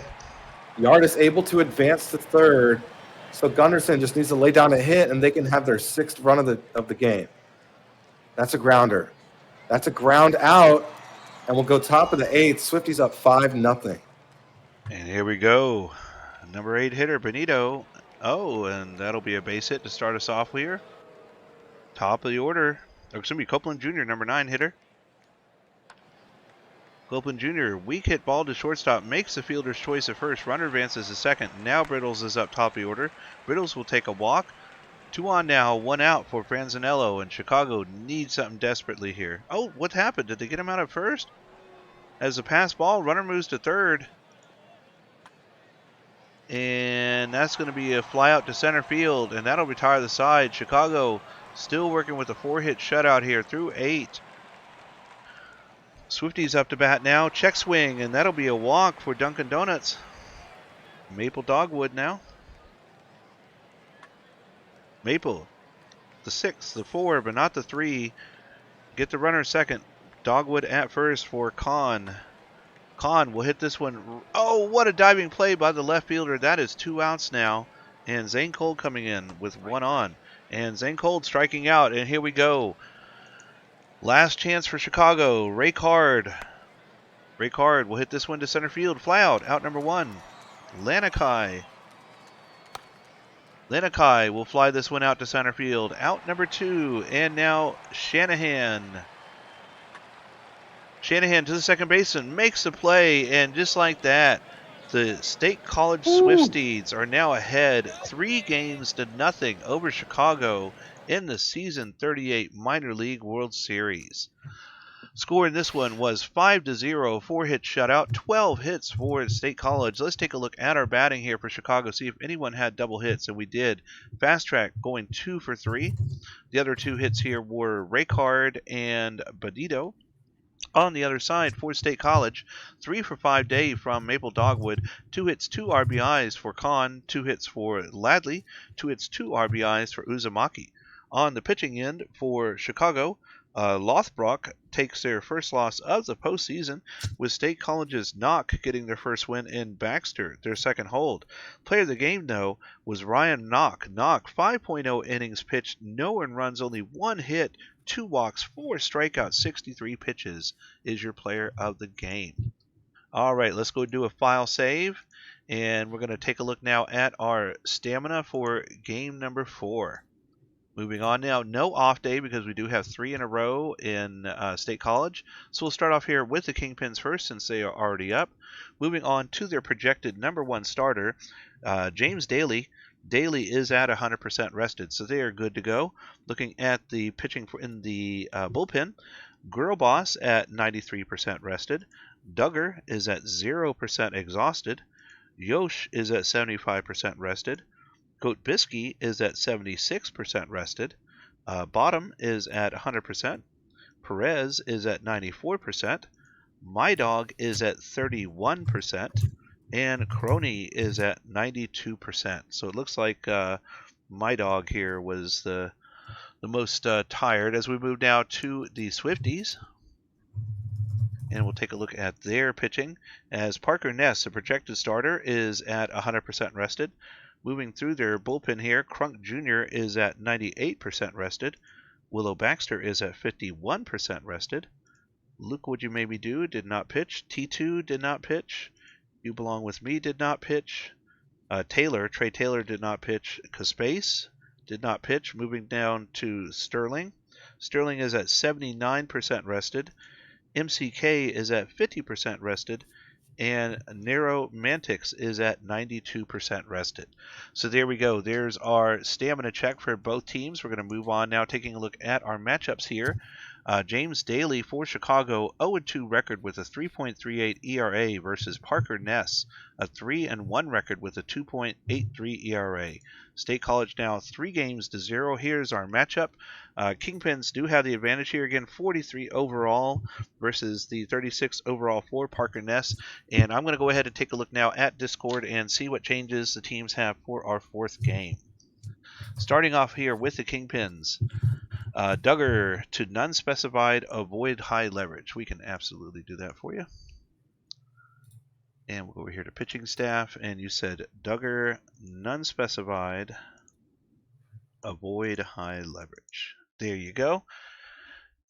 Yardis able to advance to third. So Gunderson just needs to lay down a hit, and they can have their 6th run of the game. That's a grounder. That's a ground out, and we'll go top of the 8th. Swifties up 5-0. And here we go. Number 8 hitter, Benito. Oh, and that'll be a base hit to start us off here. Top of the order. It's going to be Copeland Jr., number 9 hitter. Copeland Jr., weak hit ball to shortstop, makes the fielder's choice at first. Runner advances to second. Now Brittles is up top of the order. Brittles will take a walk. 2 on now, 1 out for Franzanello, and Chicago needs something desperately here. Oh, what happened? Did they get him out at first? As a pass ball, runner moves to third. And that's going to be a fly out to center field, and that'll retire the side. Chicago still working with a 4-hit shutout here through 8. Swifties up to bat now. Check swing, and that'll be a walk for Dunkin' Donuts. Maple Dogwood now. Maple, the 6, the 4, but not the 3. Get the runner second. Dogwood at first for Kahn. Kahn will hit this one. Oh, what a diving play by the left fielder. That is 2 outs now. And Zane Cold coming in with 1 on. And Zane Cold striking out. And here we go. Last chance for Chicago. Ray Card. Ray Card will hit this one to center field. Fly out number 1. Lanakai. Lanakai will fly this one out to center field. Out number 2. And now Shanahan. Shanahan to the second baseman. Makes the play. And just like that, the State College Swifties are now ahead 3-0 over Chicago in the Season 38 Minor League World Series. Score in this one was 5-0, 4-hit shutout, 12 hits for State College. Let's take a look at our batting here for Chicago, see if anyone had double hits, and we did. Fast Track going 2 for 3. The other 2 hits here were Raycard and Benito. On the other side, for State College, 3 for 5 Dave from Maple Dogwood, 2 hits, 2 RBIs for Kahn, 2 hits for Ladley, 2 hits, 2 RBIs for Uzumaki. On the pitching end for Chicago, Lothbrock takes their first loss of the postseason, with State College's Knock getting their first win in Baxter, their second hold. Player of the game, though, was Ryan Knock. Knock, 5.0 innings pitched, no earned runs, only 1 hit, 2 walks, 4 strikeouts, 63 pitches is your player of the game. All right, let's go do a file save, and we're going to take a look now at our stamina for game number 4. Moving on now, no off day because we do have 3 in a row in State College. So we'll start off here with the Kingpins first since they are already up. Moving on to their projected number 1 starter, James Daly. Daly is at 100% rested, so they are good to go. Looking at the pitching in the bullpen, Girl Boss at 93% rested. Duggar is at 0% exhausted. Yosh is at 75% rested. Goat Bisky is at 76% rested. Bottom is at 100%. Perez is at 94%. My Dog is at 31%. And Crony is at 92%. So it looks like my dog here was the most tired. As we move now to the Swifties, and we'll take a look at their pitching. As Parker Ness, the projected starter, is at 100% rested. Moving through their bullpen here, Crunk Jr. is at 98% rested. Willow Baxter is at 51% rested. Luke Would You Maybe Do did not pitch. T2 did not pitch. You Belong With Me did not pitch. Trey Taylor did not pitch. Caspace did not pitch. Moving down to Sterling. Sterling is at 79% rested. MCK is at 50% rested. And Nero Mantix is at 92% rested. So there we go. There's our stamina check for both teams. We're going to move on now, taking a look at our matchups here. James Daly for Chicago, 0-2 record with a 3.38 ERA versus Parker Ness, a 3-1 record with a 2.83 ERA. State College now 3-0. Here's our matchup. Kingpins do have the advantage here again, 43 overall versus the 36 overall for Parker Ness. And I'm going to go ahead and take a look now at Discord and see what changes the teams have for our fourth game. Starting off here with the Kingpins. Duggar to none specified, avoid high leverage. We can absolutely do that for you. And we'll go over here to pitching staff, and you said Duggar, none specified, avoid high leverage. There you go.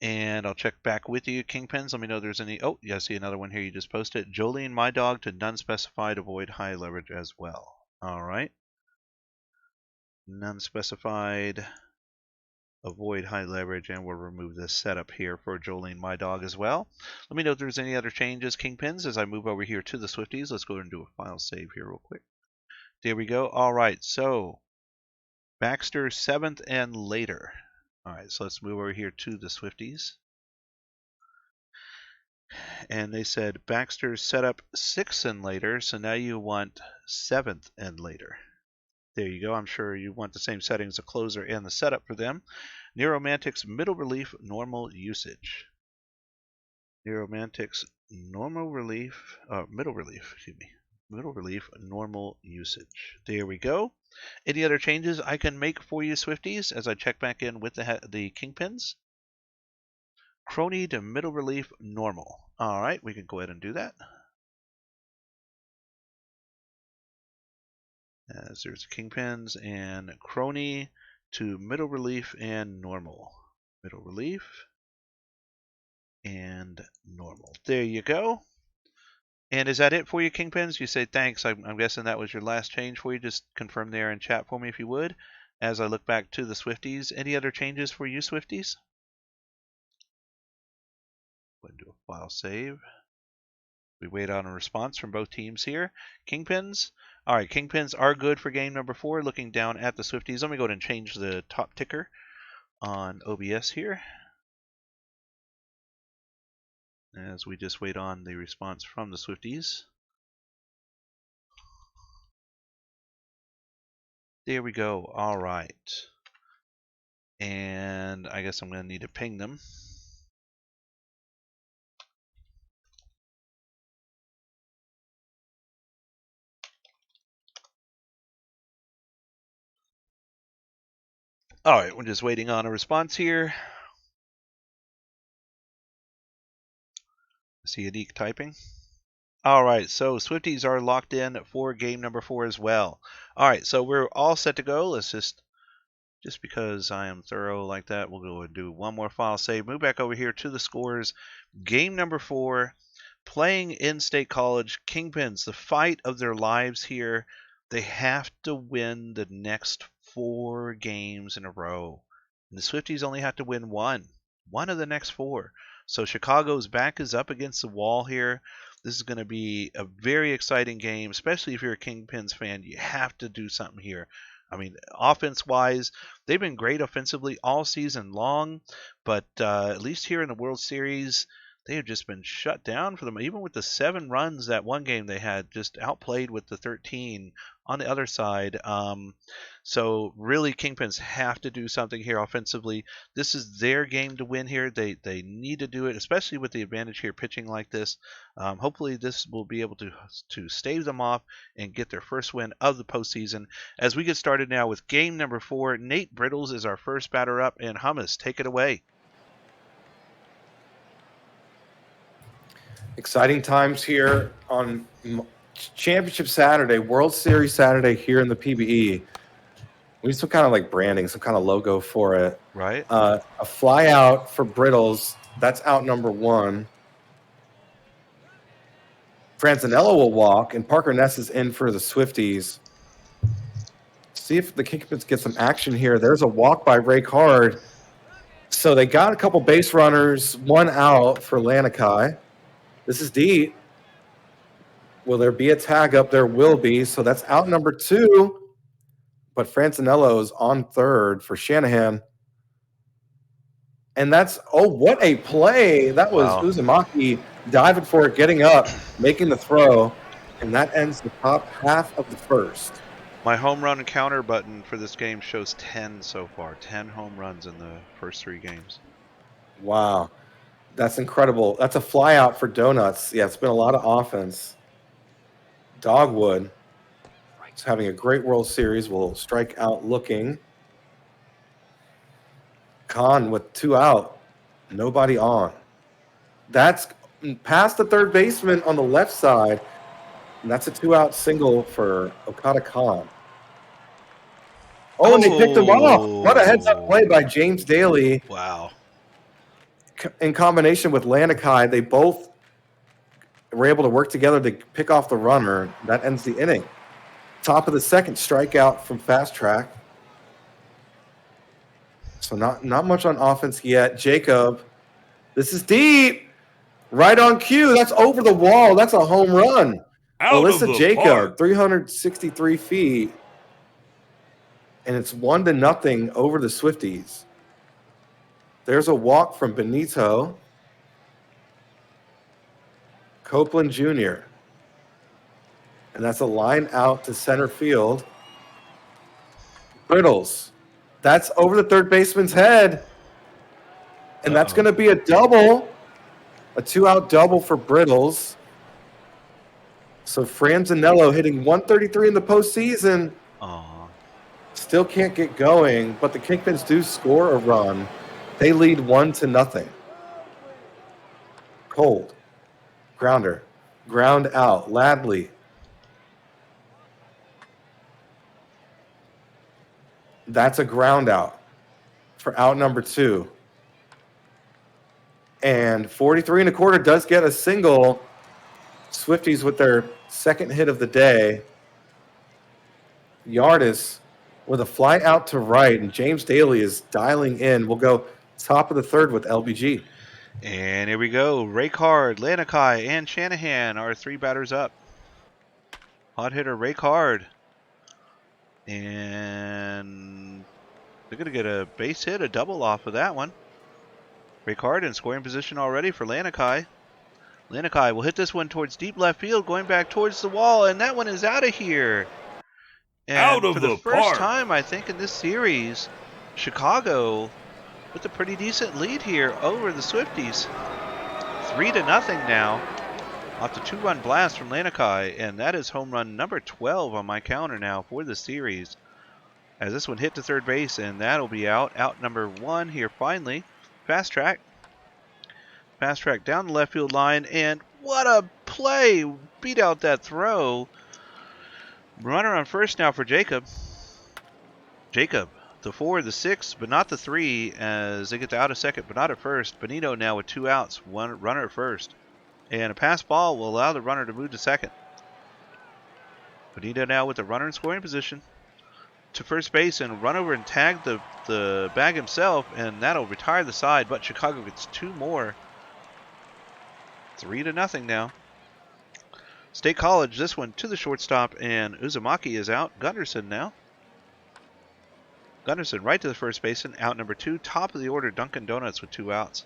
And I'll check back with you, Kingpins. Let me know if there's any. Oh, yeah, I see another one here you just posted. Jolene, my dog, to none specified, avoid high leverage as well. All right. None specified, avoid high leverage, and we'll remove this setup here for Jolene, my dog, as well. Let me know if there's any other changes, Kingpins, as I move over here to the Swifties. Let's go ahead and do a file save here real quick. There we go. All right, so Baxter 7th and later. All right, so let's move over here to the Swifties. And they said Baxter set up 6th and later, so now you want 7th and later. There you go. I'm sure you want the same settings, the closer and the setup for them. Neuromantics middle relief normal usage. Neuromantics normal relief, middle relief, excuse me. Middle relief normal usage. There we go. Any other changes I can make for you, Swifties, as I check back in with the Kingpins? Crony to middle relief normal. All right, we can go ahead and do that. As there's Kingpins and Crony to middle relief and normal. Middle relief and normal. There you go. And is that it for you, Kingpins? You say thanks. I'm guessing that was your last change for you. Just confirm there in chat for me if you would. As I look back to the Swifties, any other changes for you, Swifties? Go ahead and do a file save. We wait on a response from both teams here. Kingpins. All right, Kingpins are good for game number 4. Looking down at the Swifties, let me go ahead and change the top ticker on OBS here, as we just wait on the response from the Swifties. There we go. All right. And I guess I'm going to need to ping them. All right, we're just waiting on a response here. I see Anik typing. All right, so Swifties are locked in for game number 4 as well. All right, so we're all set to go. Let's just because I am thorough like that, we'll go and do one more file save. Move back over here to the scores. Game number 4, playing in State College. Kingpins, the fight of their lives here. They have to win the next 4 games in a row. And the Swifties only have to win one of the next 4. So Chicago's back is up against the wall here. This is going to be a very exciting game, especially if you're a Kingpins fan. You have to do something here. I mean, offense-wise, they've been great offensively all season long, but at least here in the World Series, they have just been shut down for them. Even with the 7 runs that one game they had, just outplayed with the 13 on the other side. So really, Kingpins have to do something here offensively. This is their game to win here. They need to do it, especially with the advantage here pitching like this. Hopefully, this will be able to stave them off and get their first win of the postseason. As we get started now with game number 4, Nate Brittles is our first batter up, and Hummus, take it away. Exciting times here on Championship Saturday, World Series Saturday here in the PBE. We need some kind of like branding, some kind of logo for it. Right. A fly out for Brittles. That's out number 1. Francinello will walk, and Parker Ness is in for the Swifties. See if the Kingpins get some action here. There's a walk by Ray Card. So they got a couple base runners, 1 out for Lanikai. This is deep. Will there be a tag up? There will be. So that's out number 2. But Francinello is on third for Shanahan. And that's, what a play. That was Wow. Uzumaki diving for it, getting up, making the throw. And that ends the top half of the first. My home run counter button for this game shows 10 so far. 10 home runs in the first 3 games. Wow. That's incredible. That's a fly out for Donuts. Yeah, it's been a lot of offense. Dogwood is having a great World Series. Will strike out looking. Khan with 2 out. Nobody on. That's past the third baseman on the left side. And that's a 2-out single for Okada Khan. Oh, and they picked him off. What a heads-up play by James Daly. Wow. In combination with Lanikai, they both were able to work together to pick off the runner. That ends the inning. Top of the second, strikeout from Fast Track. So not much on offense yet. Jacob, this is deep. Right on cue. That's over the wall. That's a home run. Out of Alyssa the Jacob, park. 363 feet. And it's 1-0 over the Swifties. There's a walk from Benito. Copeland Jr. And that's a line out to center field. Brittles. That's over the third baseman's head. And that's going to be a double. A 2-out double for Brittles. So Francinello hitting 133 in the postseason. Still can't get going, but the Kingpins do score a run. They lead 1-0. Cold. Grounder. Ground out. Ladley. That's a ground out for out number 2. And 43 1/4 does get a single. Swifties with their second hit of the day. Yardis with a fly out to right, and James Daly is dialing in. We'll go top of the third with LBG. And here we go. Raycard, Lanikai, and Shanahan are 3 batters up. Hot hitter Raycard. And they're going to get a base hit, a double off of that one. Raycard in scoring position already for Lanikai. Lanikai will hit this one towards deep left field, going back towards the wall, and that one is out of here. And Out of for the the first park. time, I think, in this series, Chicago with a pretty decent lead here over the Swifties. 3-0 now, off the 2-run blast from Lanikai, and that is home run number 12 on my counter now for the series. As this one hit to third base, and that'll be out. Out number 1 here finally. Fast track. Fast track down the left field line, and what a play! Beat out that throw. Runner on first now for Jacob. Jacob, the 4, the 6, but not the 3, as they get to out of second, but not at first. Benito now with 2 outs, 1 runner at first. And a pass ball will allow the runner to move to second. Benito now with the runner in scoring position to first base and run over and tag the bag himself, and that'll retire the side, but Chicago gets 2 more. 3-0 now. State College, this one to the shortstop, and Uzumaki is out. Gunderson now. Gunderson right to the first baseman, out number 2. Top of the order, Dunkin' Donuts with 2 outs.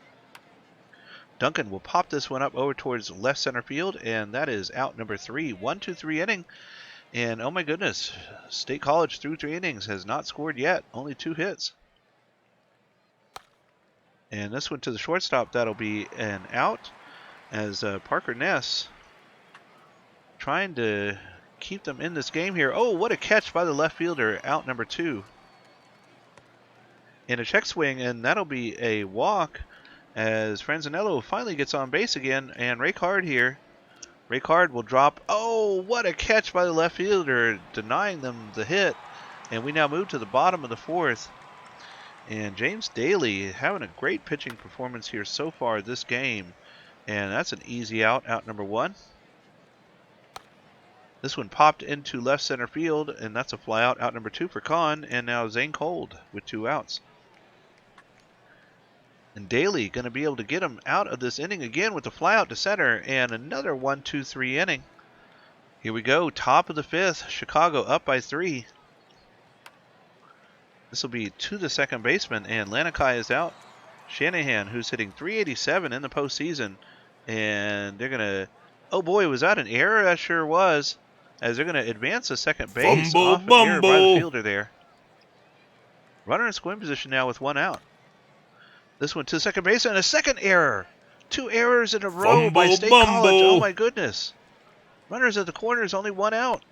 Duncan will pop this one up over towards left center field, and that is out number 3. 1-2-3 inning. And oh my goodness, State College through 3 innings has not scored yet. Only 2 hits. And this one to the shortstop, that'll be an out as Parker Ness trying to keep them in this game here. Oh, what a catch by the left fielder, out number 2. In a check swing, and that'll be a walk as Franzanello finally gets on base again, and Raycard here. Raycard will drop. Oh, what a catch by the left fielder, denying them the hit. And we now move to the bottom of the 4th. And James Daly having a great pitching performance here so far this game. And that's an easy out, out number 1. This one popped into left center field, and that's a fly out, out number 2 for Kahn. And now Zane Cold with 2 outs. And Daly going to be able to get him out of this inning again with the fly out to center, and another 1-2-3 inning. Here we go, top of the 5th, Chicago up by 3. This will be to the second baseman, and Lanikai is out. Shanahan, who's hitting .387 in the postseason, and they're going to, oh boy, was that an error? That sure was, as they're going to advance the second base off an error by the fielder there. Runner in scoring position now with 1 out. This one to second base, and a second error. 2 errors in a row by State College. Oh my goodness. Runners at the corners, only 1 out.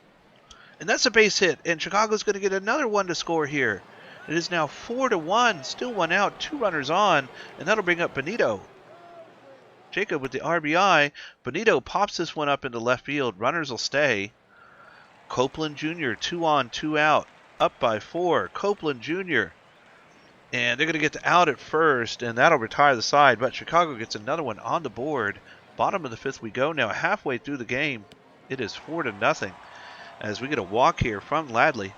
And that's a base hit, and Chicago's going to get another one to score here. It is now 4-1, still 1 out, 2 runners on, and that'll bring up Benito. Jacob with the RBI. Benito pops this one up into left field. Runners will stay. Copeland Jr., 2 on, 2 out, up by 4. Copeland Jr., and they're going to get the out at first, and that'll retire the side. But Chicago gets another one on the board. Bottom of the 5th we go now, halfway through the game. It is 4-0 as we get a walk here from Ladley.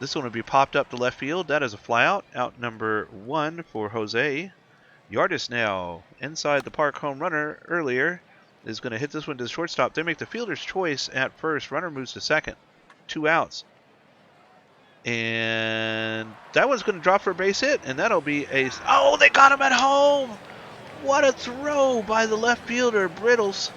This one will be popped up to left field. That is a fly out, out number 1 for Jose. Yardis now inside the park, home runner earlier is going to hit this one to the shortstop. They make the fielder's choice at first. Runner moves to second. 2 outs. And that one's going to drop for a base hit, and that'll be a... Oh, they got him at home! What a throw by the left fielder, Brittles.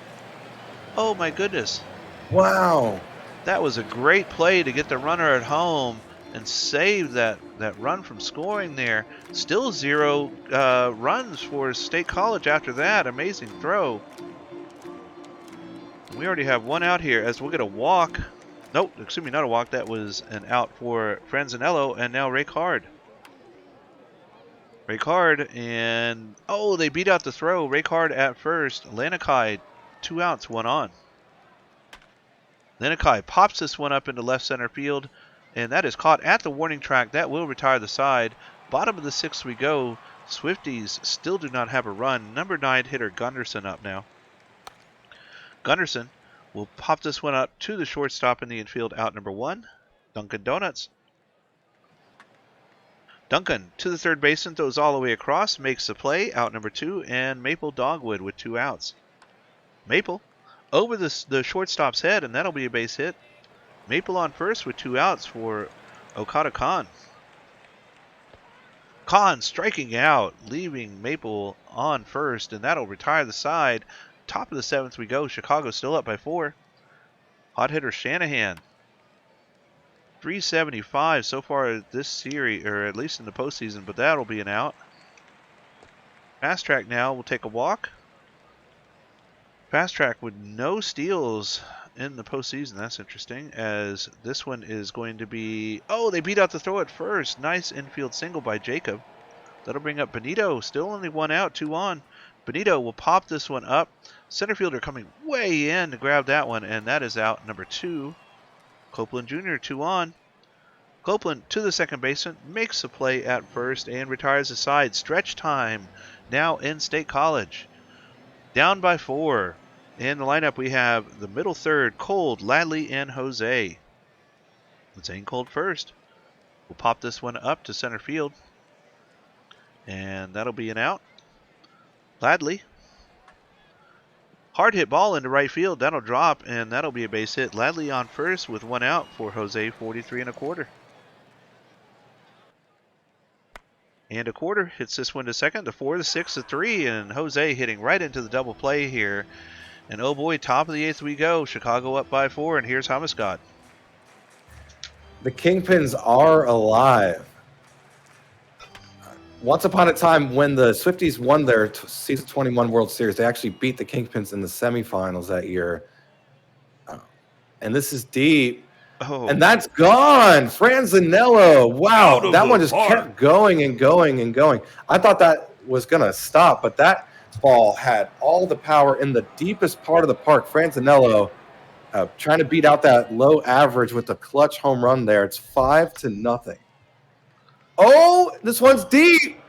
Oh, my goodness. Wow. That was a great play to get the runner at home and save that run from scoring there. Still 0 runs for State College after that. Amazing throw. We already have 1 out here as we'll get a walk. Nope, excuse me, not a walk. That was an out for Franzanello, and now Raycard. Raycard, and oh, they beat out the throw. Raycard at first. Lanikai, 2 outs, 1 on. Lanikai pops this one up into left center field, and that is caught at the warning track. That will retire the side. Bottom of the 6th we go. Swifties still do not have a run. Number 9 hitter Gunderson up now. Gunderson will pop this one up to the shortstop in the infield, out number 1. Dunkin' Donuts. Duncan to the third baseman, throws all the way across, makes the play, out number 2, and Maple Dogwood with 2 outs. Maple over the shortstop's head, and that'll be a base hit. Maple on first with 2 outs for Okada Khan. Khan striking out, leaving Maple on first, and that'll retire the side. Top of the 7th we go. Chicago still up by 4. Hot hitter Shanahan. 375 so far this series, or at least in the postseason, but that'll be an out. Fast track now will take a walk. Fast track with no steals in the postseason. That's interesting, as this one is going to be... Oh, they beat out the throw at first. Nice infield single by Jacob. That'll bring up Benito. Still only 1 out, 2 on. Benito will pop this one up. Center fielder coming way in to grab that one, and that is out number 2. Copeland Jr., 2 on. Copeland to the second baseman, makes the play at first, and retires the side. Stretch time now in State College. Down by 4. In the lineup we have the middle third, Cold, Ladley, and Jose. Zane Cold first. We'll pop this one up to center field, and that'll be an out. Ladley. Hard hit ball into right field. That'll drop, and that'll be a base hit. Ladley on first with 1 out for Jose, 43 1/4. and a quarter. Hits this one to second, to 4, to 6, to 3, and Jose hitting right into the double play here. And oh boy, top of the 8th we go. Chicago up by 4, and here's Hamascott. The Kingpins are alive. Once upon a time, when the Swifties won their Season 21 World Series, they actually beat the Kingpins in the semifinals that year. And this is deep. Oh, And that's gone. Franzanello. Wow. Out of That the one just park. kept going and going and going. I thought that was going to stop, but that ball had all the power in the deepest part of the park. Franzanello trying to beat out that low average with the clutch home run there. It's 5-0. Oh, this one's deep.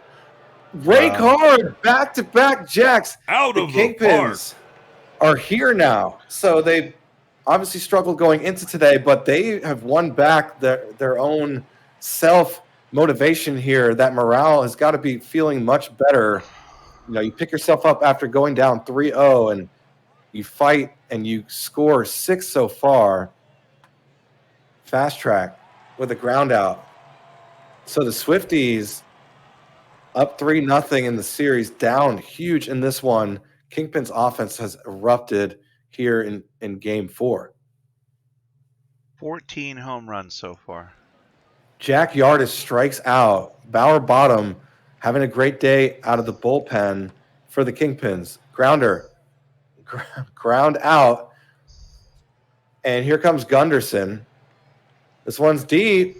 Rake hard, back-to-back jacks. Out The of the park. Kingpins are here now. So they obviously struggled going into today, but they have won back their own self-motivation here. That morale has got to be feeling much better. You know, you pick yourself up after going down 3-0, and you fight, and you score 6 so far. Fast track with a ground out. So the Swifties up 3-0 in the series, down huge in this one. Kingpin's offense has erupted here in Game 4. 14 home runs so far. Jack Yardis strikes out. Bauer Bottom having a great day out of the bullpen for the Kingpins. Grounder, ground out. And here comes Gunderson. This one's deep.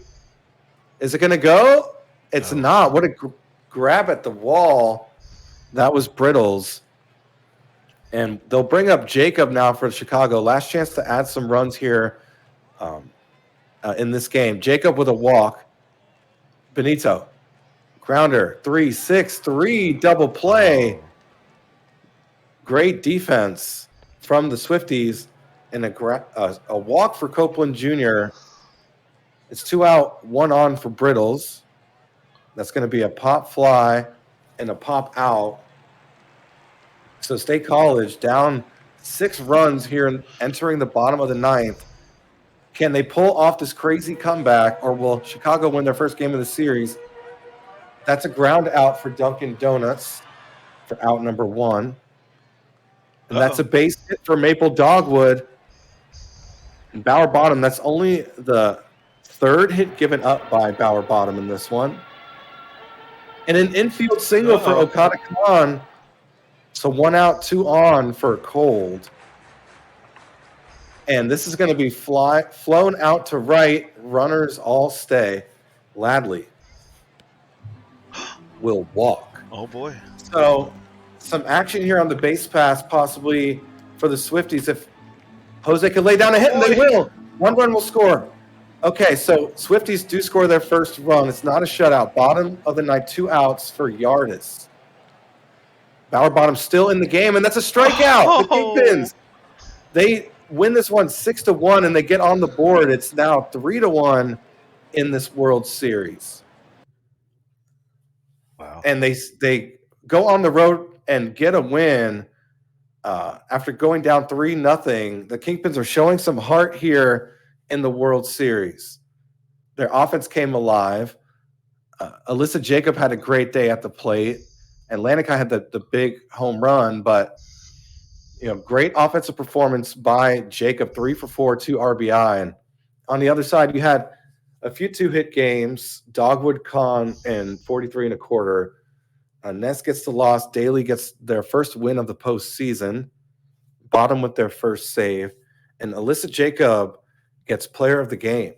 Is it going to go? It's not. What a grab at the wall. That was Brittles. And they'll bring up Jacob now for Chicago. Last chance to add some runs here in this game. Jacob with a walk. Benito. Grounder. 3-6-3. Double play. Great defense from the Swifties. And a walk for Copeland Jr. It's 2 out, 1 on for Brittles. That's going to be a pop fly and a pop out. So State College down 6 runs here entering the bottom of the 9th. Can they pull off this crazy comeback, or will Chicago win their first game of the series? That's a ground out for Dunkin' Donuts for out number 1. And that's a base hit for Maple Dogwood. And Bauer Bottom, that's only the 3rd hit given up by Bauer Bottom in this one. And an infield single for Okada Khan. So 1 out, 2 on for Cold. And this is going to be flown out to right. Runners all stay. Ladley will walk. Oh, boy. So some action here on the base pass possibly for the Swifties. If Jose can lay down a hit, and they will. 1 run will score. Okay, so Swifties do score their first run. It's not a shutout. Bottom of the 9, 2 outs for Yardis. Bauer Bottom still in the game, and that's a strikeout. The Kingpins, they win this one 6-1, and they get on the board. It's now 3-1 in this World Series. Wow. And they go on the road and get a win after going down 3-0. The Kingpins are showing some heart here in the World Series. Their offense came alive. Alyssa Jacob had a great day at the plate. And Lanica had the big home run, but great offensive performance by Jacob, 3 for 4, 2 RBI. And on the other side, you had a few 2-hit games. Dogwood, Khan, and 43 1/4. Ness gets the loss. Daly gets their first win of the postseason. Bottom with their first save. And Alyssa Jacob gets player of the game.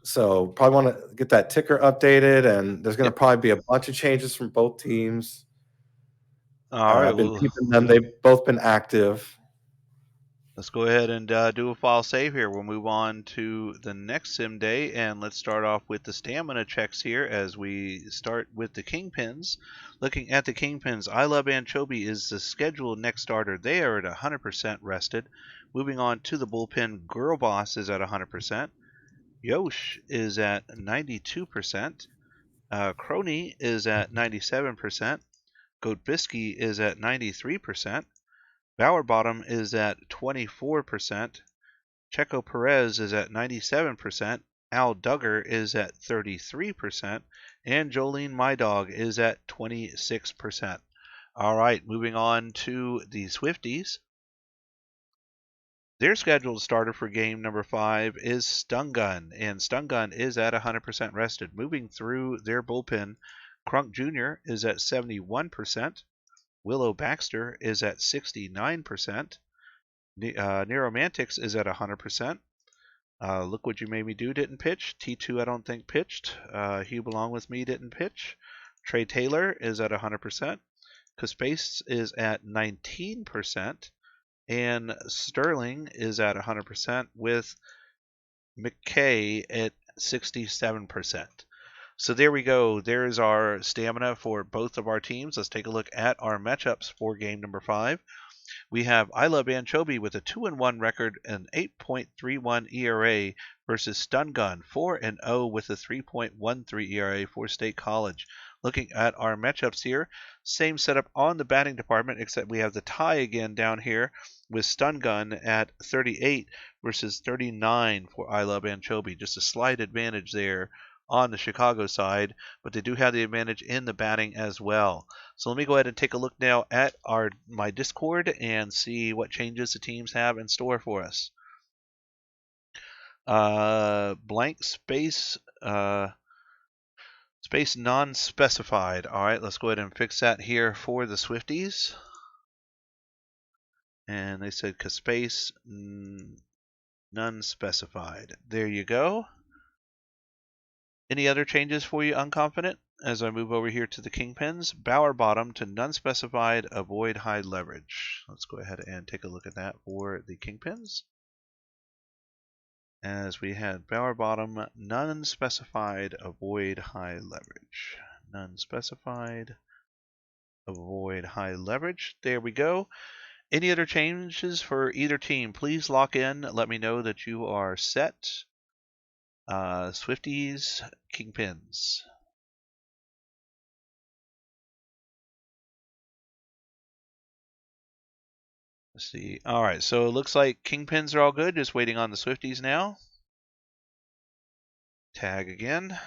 So probably want to get that ticker updated, and there's going to probably be a bunch of changes from both teams. All right. I've been keeping them. They've both been active. Let's go ahead and do a file save here. We'll move on to the next sim day, and let's start off with the stamina checks here as we start with the Kingpins. Looking at the Kingpins, I Love Anchovy is the scheduled next starter. They are at 100% rested. Moving on to the bullpen, Girl Boss is at 100%. Yosh is at 92%. Crony is at 97%. Goat Bisky is at 93%. Bauer Bottom is at 24%. Checo Perez is at 97%. Al Duggar is at 33%, and Jolene My Dog is at 26%. All right, moving on to the Swifties. Their scheduled starter for game number 5 is Stun Gun, and Stun Gun is at 100% rested. Moving through their bullpen, Crunk Jr. is at 71%, Willow Baxter is at 69%, Neuromantics is at 100%, Look What You Made Me Do didn't pitch, T2 I don't think pitched, Hugh Belong With Me didn't pitch, Trey Taylor is at 100%, Caspace is at 19%, and Sterling is at 100% with McKay at 67%. So there we go. There's our stamina for both of our teams. Let's take a look at our matchups for game number 5. We have I Love Anchovy with a 2-1 record and 8.31 ERA versus Stun Gun 4-0 with a 3.13 ERA for State College. Looking at our matchups here, same setup on the batting department, except we have the tie again down here with Stun Gun at 38 versus 39 for I Love Anchovy. Just a slight advantage there on the Chicago side, but they do have the advantage in the batting as well. So let me go ahead and take a look now at my Discord and see what changes the teams have in store for us. Blank space, space non-specified. All right, let's go ahead and fix that here for the Swifties. And they said space none specified. There you go. Any other changes for you, Unconfident? As I move over here to the Kingpins, Bower Bottom to none specified, avoid high leverage. Let's go ahead and take a look at that for the Kingpins. As we had Bower Bottom, none specified, avoid high leverage. None specified, avoid high leverage. There we go. Any other changes for either team? Please lock in. Let me know that you are set. Swifties, Kingpins. Let's see. All right, so it looks like Kingpins are all good. Just waiting on the Swifties now. Tag again.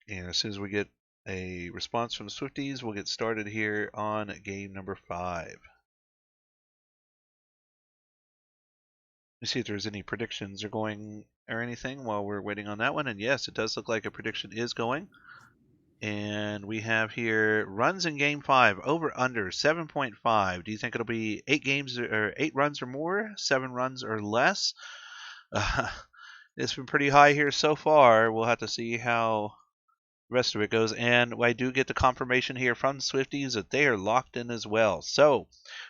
And as soon as we get a response from the Swifties, we'll get started here on game number 5. Let's see if there's any predictions are going or anything while we're waiting on that one. And yes, it does look like a prediction is going. And we have here runs in game 5, over under 7.5. Do you think it'll be 8 runs or more, 7 runs or less? It's been pretty high here so far. We'll have to see how the rest of it goes. And I do get the confirmation here from the Swifties that they are locked in as well. So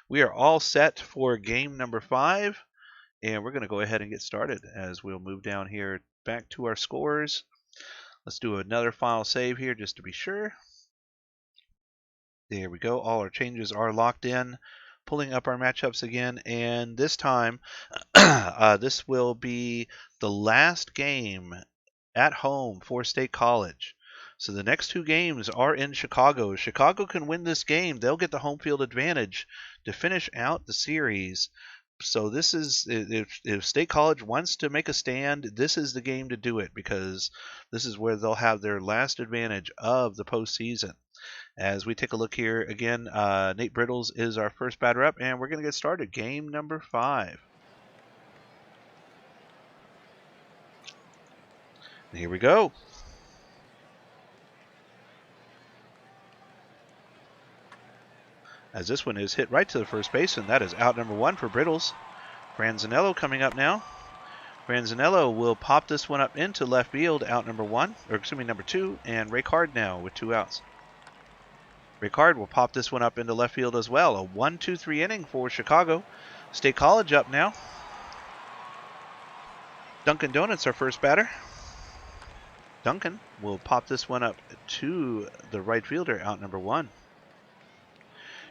we are all set for game number 5. And we're going to go ahead and get started as we'll move down here back to our scores. Let's do another file save here just to be sure. There we go. All our changes are locked in. Pulling up our matchups again. And this time, this will be the last game at home for State College. So the next 2 games are in Chicago. If Chicago can win this game, they'll get the home field advantage to finish out the series. So this is, if State College wants to make a stand, this is the game to do it, because this is where they'll have their last advantage of the postseason. As we take a look here again, Nate Brittles is our first batter up, and we're going to get started. Game number 5. And here we go. As this one is hit right to the first base, and that is out number 1 for Brittles. Franzanello coming up now. Franzanello will pop this one up into left field, out number 1, or excuse me, number 2, and Ricard now with 2 outs. Ricard will pop this one up into left field as well. A 1-2-3 inning for Chicago. State College up now. Dunkin' Donuts, our first batter. Duncan will pop this one up to the right fielder, out number 1.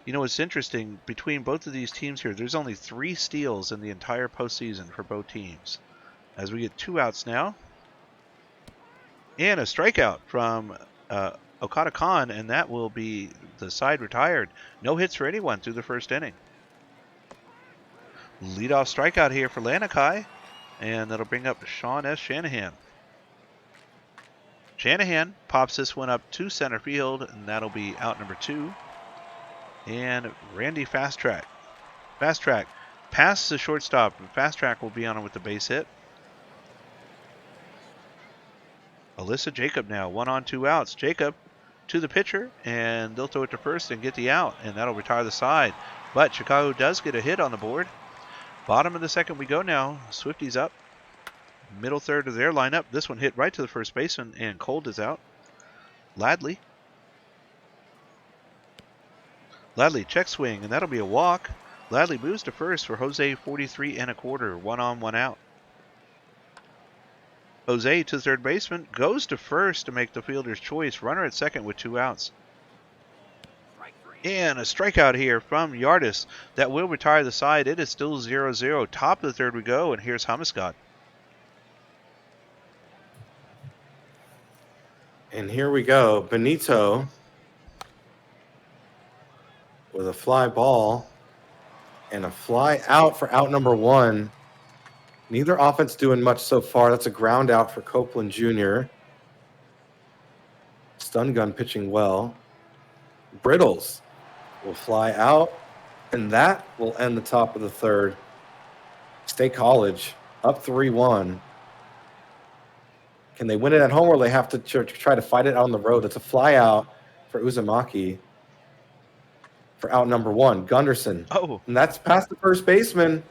You know, it's interesting, between both of these teams here, there's only 3 steals in the entire postseason for both teams. As we get 2 outs now. And a strikeout from, Okada Khan, and that will be the side retired. No hits for anyone through the first inning. Leadoff strikeout here for Lanakai, and that'll bring up Sean S. Shanahan. Shanahan pops this one up to center field, and that'll be out number 2. And Randy Fast Track past the shortstop. Fast Track will be on with the base hit. Alyssa Jacob now, 1 on 2 outs. Jacob to the pitcher, and they'll throw it to first and get the out, and that'll retire the side. But Chicago does get a hit on the board. Bottom of the second we go now. Swifties up. Middle third of their lineup. This one hit right to the first baseman, and Cold is out. Ladley check swing, and that'll be a walk. Ladley moves to first for Jose, 43 1/4, 1 on 1 out. Jose to the third baseman, goes to first to make the fielder's choice. Runner at second with 2 outs. And a strikeout here from Yardis that will retire the side. It is still 0-0. Top of the third we go, and here's Hamascott. And here we go. Benito with a fly ball and a fly out for out number 1. Neither offense doing much so far. That's a ground out for Copeland Jr. Stun gun pitching well. Brittles will fly out, and that will end the top of the third. State College up 3-1. Can they win it at home, or they have to try to fight it out on the road? It's a fly out for Uzumaki for out number 1, Gunderson. Oh. And that's past the first baseman.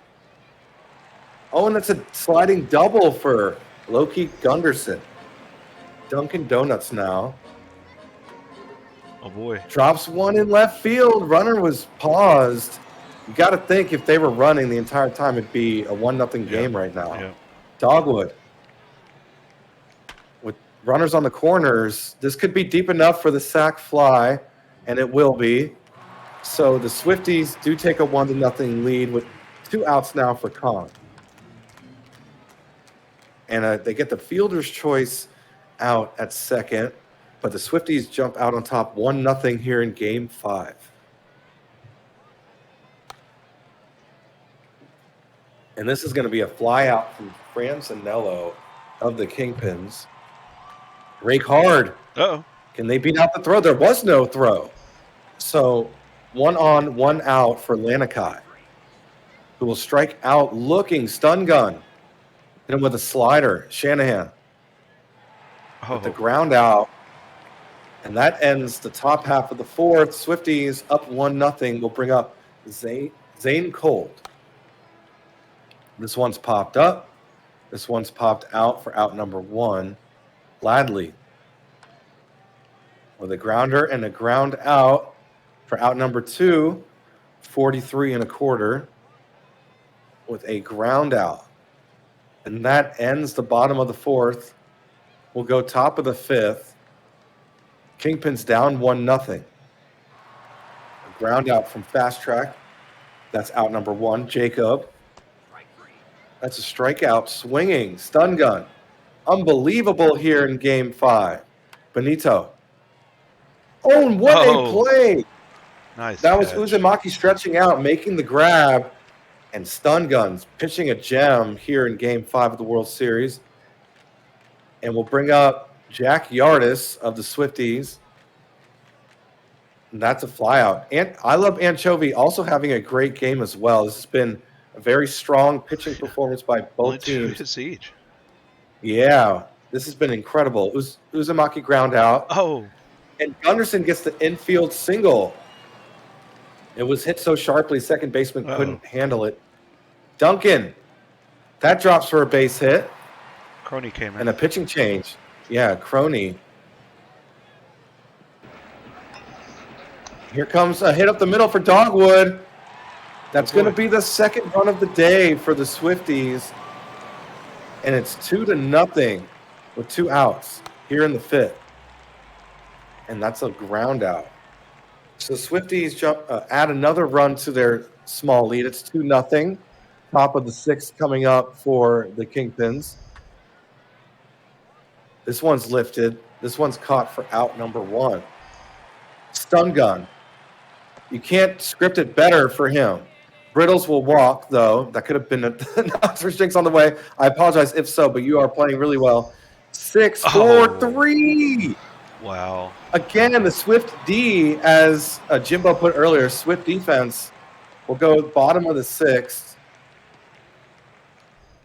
Oh, and that's a sliding double for Loki Gunderson. Dunkin' Donuts now. Oh, boy. Drops one in left field. Runner was paused. You got to think if they were running the entire time, it'd be a 1-0 game right now. Yeah. Dogwood. With runners on the corners, this could be deep enough for the sac fly, and it will be. So the Swifties do take a 1-0 lead with 2 outs now for Khan. And they get the fielder's choice out at second, but the Swifties jump out on top 1-0 here in Game 5. And this is going to be a fly out from Francinello of the Kingpins. Rake hard. Uh-oh. Can they beat out the throw? There was no throw. So 1 on, 1 out for Lanakai, who will strike out looking stun gun. Hit him with a slider. Shanahan with the ground out. And that ends the top half of the fourth. Swifties up 1-0 will bring up Zane Cold. This one's popped up. This one's popped out for out number 1. Ladley with a grounder and a ground out for out number 2. 43 1/4 with a ground out. And that ends the bottom of the fourth. We'll go top of the fifth. Kingpins down 1-0. A ground out from Fast Track. That's out number 1, Jacob. That's a strikeout, swinging, stun gun. Unbelievable here in Game 5. Benito. Oh, and what a play. Nice. That was Uzumaki stretching out, making the grab, and stun guns, pitching a gem here in Game 5 of the World Series. And we'll bring up Jack Yardis of the Swifties. And that's a flyout. And I love Anchovy also having a great game as well. This has been a very strong pitching performance by both teams. Each. Yeah, this has been incredible. Uzumaki ground out. Oh. And Gunderson gets the infield single. It was hit so sharply, second baseman couldn't handle it. Duncan, that drops for a base hit. Crony came in. And a pitching change. Yeah, Crony. Here comes a hit up the middle for Dogwood. That's going to be the second run of the day for the Swifties. And it's 2-0 with 2 outs here in the fifth. And that's a ground out. So Swifties add another run to their small lead. It's 2-0. Top of the sixth coming up for the Kingpins. This one's lifted. This one's caught for out number 1. Stun gun. You can't script it better for him. Brittles will walk, though. That could have been a knots for Jinx on the way. I apologize if so, but you are playing really well. 6, 4, 3. Wow. Again, the Swift D, as Jimbo put earlier, Swift defense will go bottom of the 6th.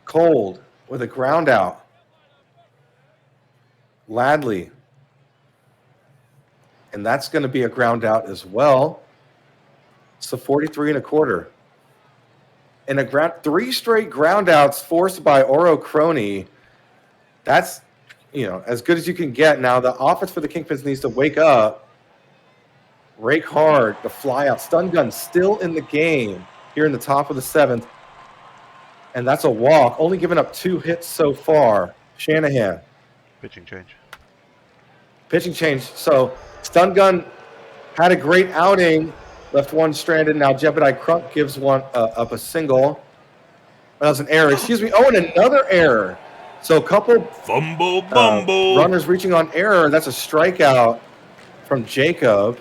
Cold with a ground out. Ladley. And that's going to be a ground out as well. So 43 and a quarter. And 3 straight ground outs forced by Oro Crony. That's, as good as you can get. Now, the offense for the Kingpins needs to wake up. Rake hard, the fly out. Stun gun still in the game here in the top of the 7th. And that's a walk. Only giving up 2 hits so far. Shanahan. Pitching change. So Stun gun had a great outing. Left one stranded. Now Jebediah Crunk gives one up a single. That was an error. Excuse me. Oh, and another error. So a couple Fumble bumble. runners reaching on error. That's a strikeout from Jacob.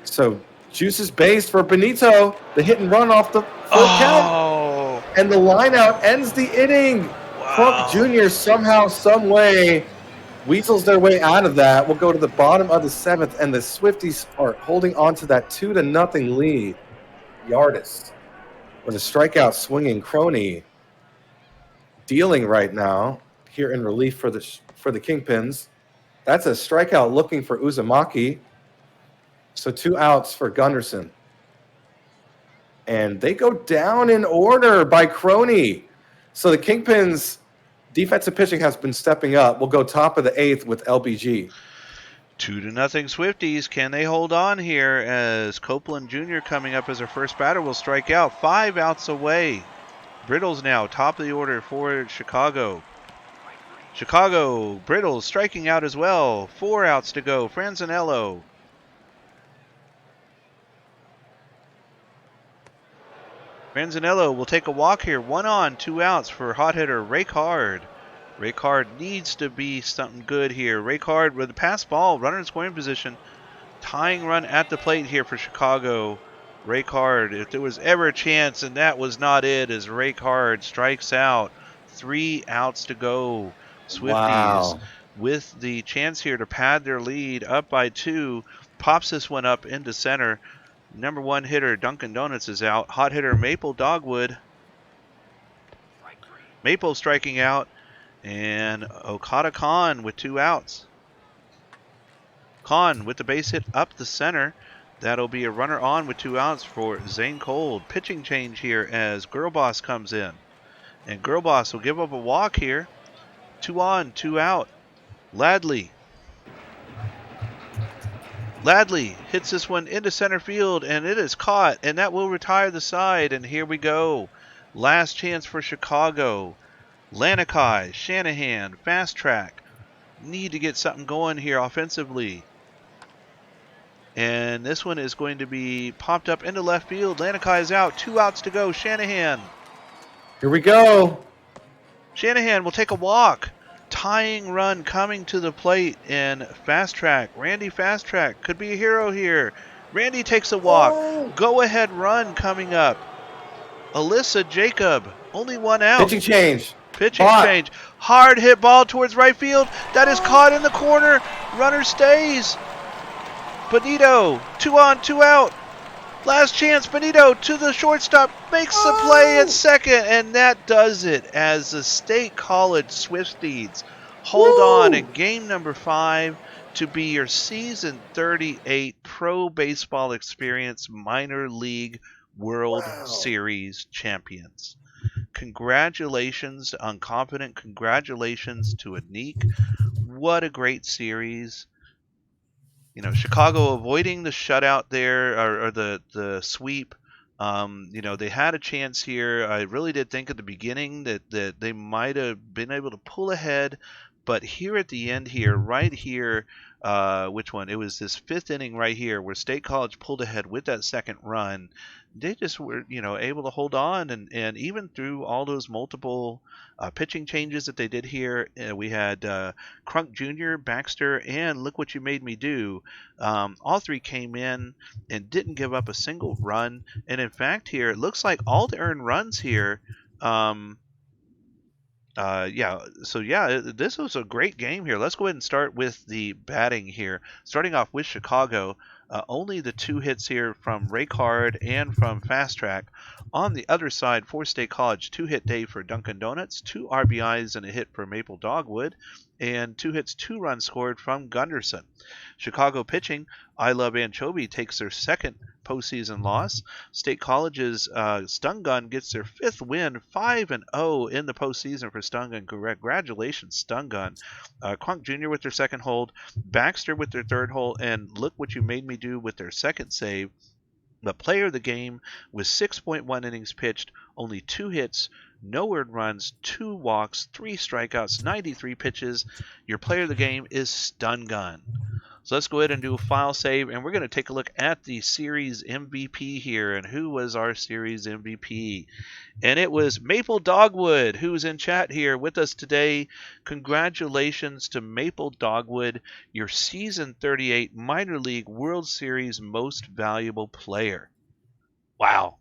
So juices based for Benito. The hit and run off the full count. And the line out ends the inning. Wow. Crunk Jr. somehow, some way weasels their way out of that. We'll go to the bottom of the 7th, and the Swifties are holding on to that 2-0 lead. Yardis with a strikeout swinging. Crony dealing right now here in relief for the Kingpins. That's a strikeout looking for Uzumaki. So 2 outs for Gunderson. And they go down in order by Crony. So the Kingpins defensive pitching has been stepping up. We'll go top of the 8th with LBG. 2-0 Swifties. Can they hold on here as Copeland Jr. coming up as our first batter will strike out. 5 outs away. Brittles now top of the order for Chicago. Brittles striking out as well. 4 outs to go. Franzinello. Franzinello will take a walk here. 1 on, 2 outs for hot hitter Rake Hard. Rake Hard needs to be something good here. Rake Hard with a pass ball, runner in scoring position. Tying run at the plate here for Chicago. Rake Hard, if there was ever a chance, and that was not it, as Rake Hard strikes out. 3 outs to go. Swifties with the chance here to pad their lead up by 2. Pops this one up into center. Number 1 hitter Dunkin' Donuts is out. Hot hitter Maple Dogwood. Maple striking out. And Okada Khan with 2 outs. Khan with the base hit up the center. That'll be a runner on with 2 outs for Zane Cold. Pitching change here as Girl Boss comes in. And Girl Boss will give up a walk here. 2 on, 2 out. Ladley hits this one into center field, and it is caught, and that will retire the side. And here we go. Last chance for Chicago. Lanikai, Shanahan, fast track. Need to get something going here offensively. And this one is going to be popped up into left field. Lanikai is out. 2 outs to go. Shanahan. Here we go. Shanahan will take a walk. Tying run coming to the plate in fast track. Randy fast track could be a hero here. Randy takes a walk. Go ahead run coming up. Alyssa Jacob. Only 1 out. Pitching change. Hard hit ball towards right field. That is caught in the corner. Runner stays. Benito. 2 on, 2 out. Last chance. Benito to the shortstop. Makes the play at second. And that does it as the State College Swifties hold on in game number 5 to be your season 38 pro baseball experience minor league World Series champions. Congratulations to Unconfident. Congratulations to Anik. What a great series. Chicago avoiding the shutout there, or the sweep. They had a chance here. I really did think at the beginning that they might have been able to pull ahead, But here at the end here, right here, which one? It was this 5th inning right here where State College pulled ahead with that second run. They just were, able to hold on, and even through all those multiple pitching changes that they did here, we had Crunk Jr., Baxter, and Look What You Made Me Do. All three came in and didn't give up a single run. And in fact, here it looks like all the earned runs here. This was a great game here. Let's go ahead and start with the batting here. Starting off with Chicago, only the 2 hits here from Ray Card and from Fast Track. On the other side, for State College, 2-hit day for Dunkin' Donuts, 2 RBIs and a hit for Maple Dogwood, and 2 hits, 2 runs scored from Gunderson. Chicago pitching, I Love Anchovy takes their second postseason loss. State College's Stun Gun gets their 5th win, 5-0 in the postseason for Stun Gun. Congratulations, Stun Gun. Crunk Jr. with their second hold, Baxter with their third hold, and Look What You Made Me Do with their second save. The player of the game with 6.1 innings pitched, only 2 hits, no earned runs, 2 walks, 3 strikeouts, 93 pitches. Your player of the game is Stun Gun. So let's go ahead and do a file save, and we're going to take a look at the series MVP here. And who was our series MVP? And it was Maple Dogwood, who's in chat here with us today. Congratulations to Maple Dogwood, your Season 38 Minor League World Series Most Valuable Player. Wow.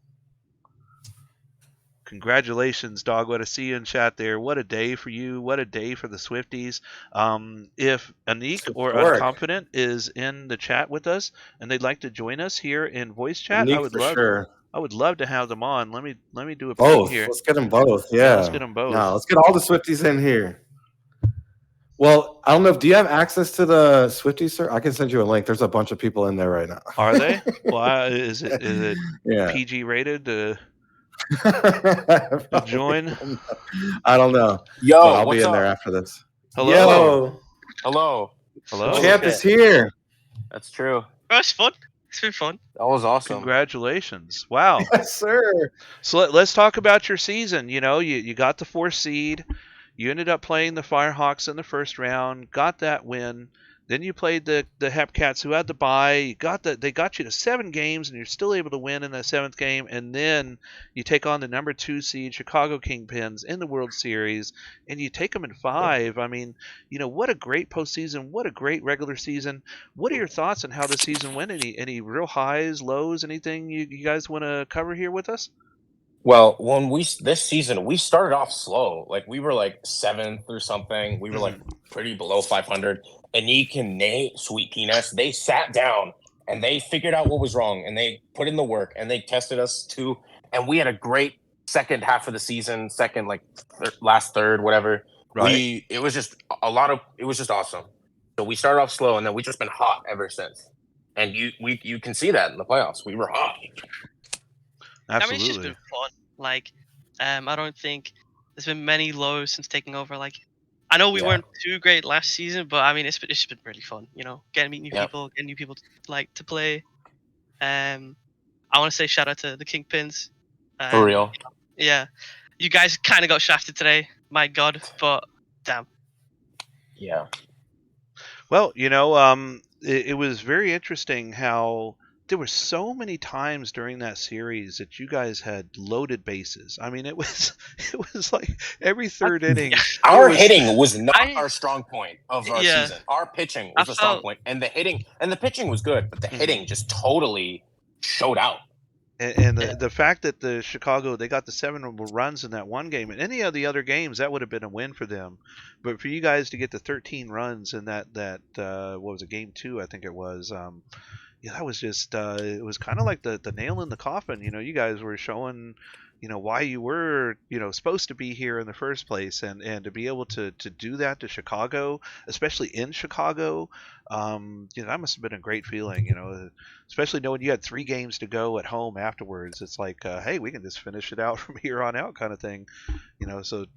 Congratulations, Dogwood. I see you in chat there. What a day for you. What a day for the Swifties. If Anik or Unconfident is in the chat with us and they'd like to join us here in voice chat, I would love to have them on. Let me do a both here. Let's get them both. Yeah, let's get them both. No, let's get all the Swifties in here. Well, I don't know. Do you have access to the Swifties, sir? I can send you a link. There's a bunch of people in there right now. Are they? Well, is it yeah. PG rated to join? I don't know. Yo, but I'll be in there after this. Hello. Hello. Champ is here. That's true. Oh, it's fun. It's been fun. That was awesome. Congratulations. Wow. Yes, sir. So let's talk about your season. You got the 4th seed. You ended up playing the Firehawks in the first round, got that win. Then you played the Hepcats, who had the bye. They got you to 7 games, and you're still able to win in the 7th game. And then you take on the number 2 seed Chicago Kingpins in the World Series, and you take them in 5. I mean, what a great postseason. What a great regular season. What are your thoughts on how the season went? Any real highs, lows, anything you guys want to cover here with us? Well, this season we started off slow. Like we were like 7th or something. We were like pretty below 500. Anik and Nate, Sweet Peanuts, they sat down and they figured out what was wrong and they put in the work and they tested us too. And we had a great second half of the season, last third, whatever. Right. It was just awesome. So we started off slow and then we've just been hot ever since. And you can see that in the playoffs. We were hot. Absolutely. I mean, it's just been fun. Like, I don't think there's been many lows since taking over. Like, I know we weren't too great last season, but I mean, it's just been really fun. Meet new people, getting new people to play. I want to say shout out to the Kingpins. For real. Yeah, you guys kind of got shafted today. My God, but damn. Yeah. Well, it was very interesting how there were so many times during that series that you guys had loaded bases. I mean, it was like every third inning. Our hitting was not our strong point of our season. Our pitching was a strong point, and the hitting and the pitching was good, but the hitting just totally showed out. And the fact that the Chicago, they got the 7 runs in that one game, and any of the other games, that would have been a win for them. But for you guys to get the 13 runs in that what was it, game 2, I think it was. That was just it was kind of like the nail in the coffin. You guys were showing why you were supposed to be here in the first place, and to be able to do that to Chicago, especially in Chicago, that must have been a great feeling. Especially knowing you had 3 games to go at home afterwards. It's like, hey, we can just finish it out from here on out, kind of thing. So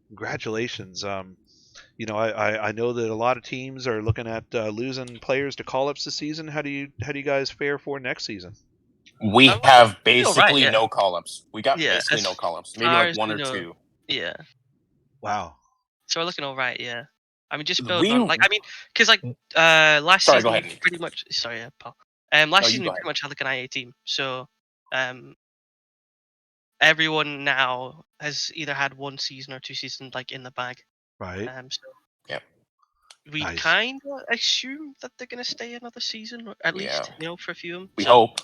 congratulations. I know that a lot of teams are looking at losing players to call-ups this season. How do you guys fare for next season? We have basically no call-ups. We got basically no call-ups. Maybe like 1 or 2. Yeah. Wow. So we're looking all right, yeah. I mean, just building on, like, I mean, because like last Sorry, season go ahead, we Nick. pretty much, sorry, Paul. Last you season we go pretty ahead. much had like an IA team, so everyone now has either had 1 season or 2 seasons like in the bag. Right. So Yeah. we Nice. kind of assume that they're gonna stay another season, or at Yeah. least for a few of them. We So, hope.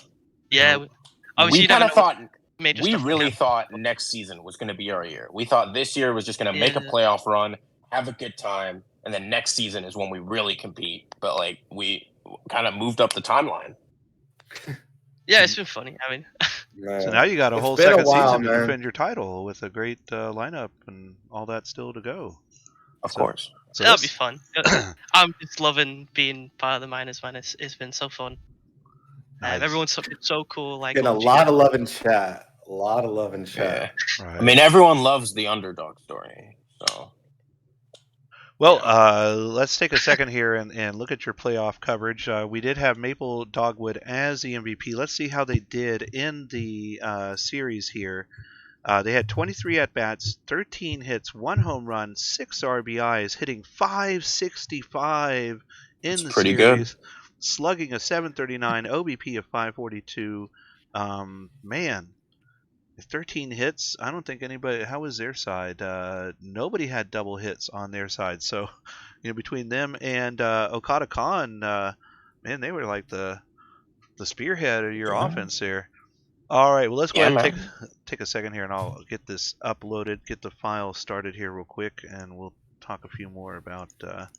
yeah, hope. obviously We you never kind of know. thought Major we stuff can really happen. thought next season was going to be our year. We thought this year was just going to make a Yeah. playoff run, have a good time, and then next season is when we really compete. But like we kind of moved up the timeline. Yeah, it's been funny. I mean, So now you got a It's whole been a second while, season to man. defend your title with a great lineup and all that still to go. Of So- course. So that'll be this- fun. I'm just loving being part of the Miners, man. It's been so fun. Nice. Everyone's so cool. Like Getting a all the lot GMs. of love in chat. A lot of love in chat. Yeah. Right. I mean, everyone loves the underdog story. So Well, yeah. let's take a second here and look at your playoff coverage. We did have Maple Dogwood as the MVP. Let's see how they did in the series here. They had 23 at-bats, 13 hits, 1 home run, 6 RBIs, hitting .565 in That's the pretty series, good. slugging a .739, OBP of .542. Man, 13 hits. I don't think anybody. How was their side? Nobody had double hits on their side. So, between them and Okada Khan, man, they were like the spearhead of your Yeah. offense there. All right, well, let's go Yeah, ahead and man. take a second here, and I'll get this uploaded, get the file started here real quick, and we'll talk a few more about the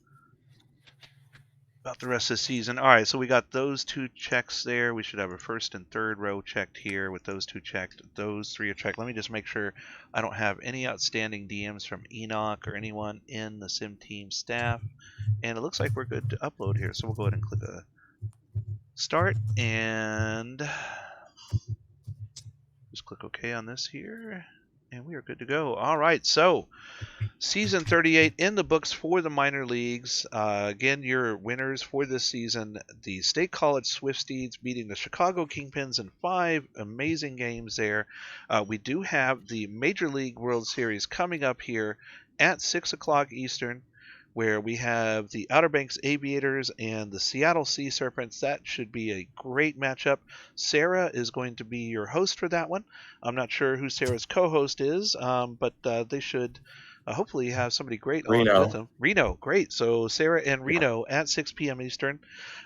rest of the season. All right, so we got those 2 checks there. We should have a first and third row checked here with those 2 checked. Those 3 are checked. Let me just make sure I don't have any outstanding DMs from Enoch or anyone in the Sim Team staff. And it looks like we're good to upload here, so we'll go ahead and click a start and just click OK on this here, and we are good to go. All right, so season 38 in the books for the minor leagues. Again, your winners for this season: the State College Swifties beating the Chicago Kingpins in 5 amazing games there. We do have the Major League World Series coming up here at 6 o'clock Eastern, where we have the Outer Banks Aviators and the Seattle Sea Serpents. That should be a great matchup. Sarah is going to be your host for that one. I'm not sure who Sarah's co-host is, but they should hopefully have somebody great on Reno. with them. Reno, great. So Sarah and Reno at 6 p.m. Eastern.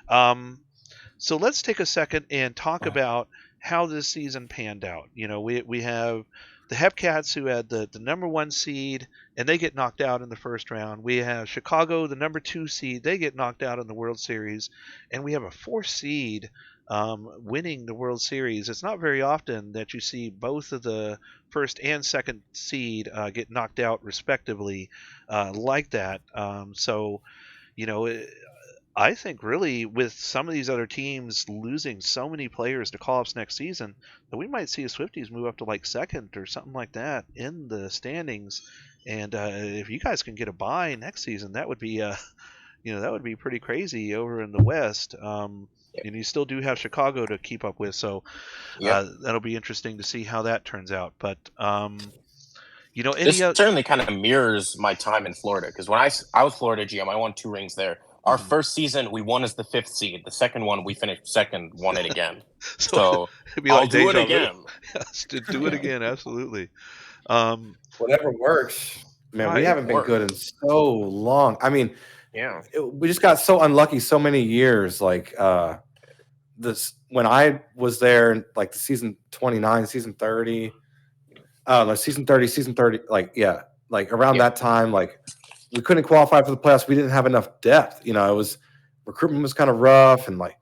So let's take a second and talk about how this season panned out. We have the Hepcats, who had the number 1 seed, and they get knocked out in the first round. We have Chicago, the number 2 seed. They get knocked out in the World Series. And we have a 4th seed winning the World Series. It's not very often that you see both of the first and second seed get knocked out respectively like that. I think really with some of these other teams losing so many players to call-ups next season, that we might see the Swifties move up to like second or something like that in the standings. And if you guys can get a bye next season, that would be that would be pretty crazy over in the West. And you still do have Chicago to keep up with, so that'll be interesting to see how that turns out. But this certainly kind of mirrors my time in Florida, because when I was Florida GM, I won 2 rings there. Our first season, we won as the 5th seed. The second one, we finished second, won it again. So it'd be I'll like do it deja vu. again. Yes, to do it again, absolutely. Whatever works. Man, we Right. haven't been good in so long. I mean, Yeah. we just got so unlucky so many years. Like this when I was there, like the season 29, season 30, season 30, like around that time, like we couldn't qualify for the playoffs. We didn't have enough depth. It was recruitment was kind of rough, and like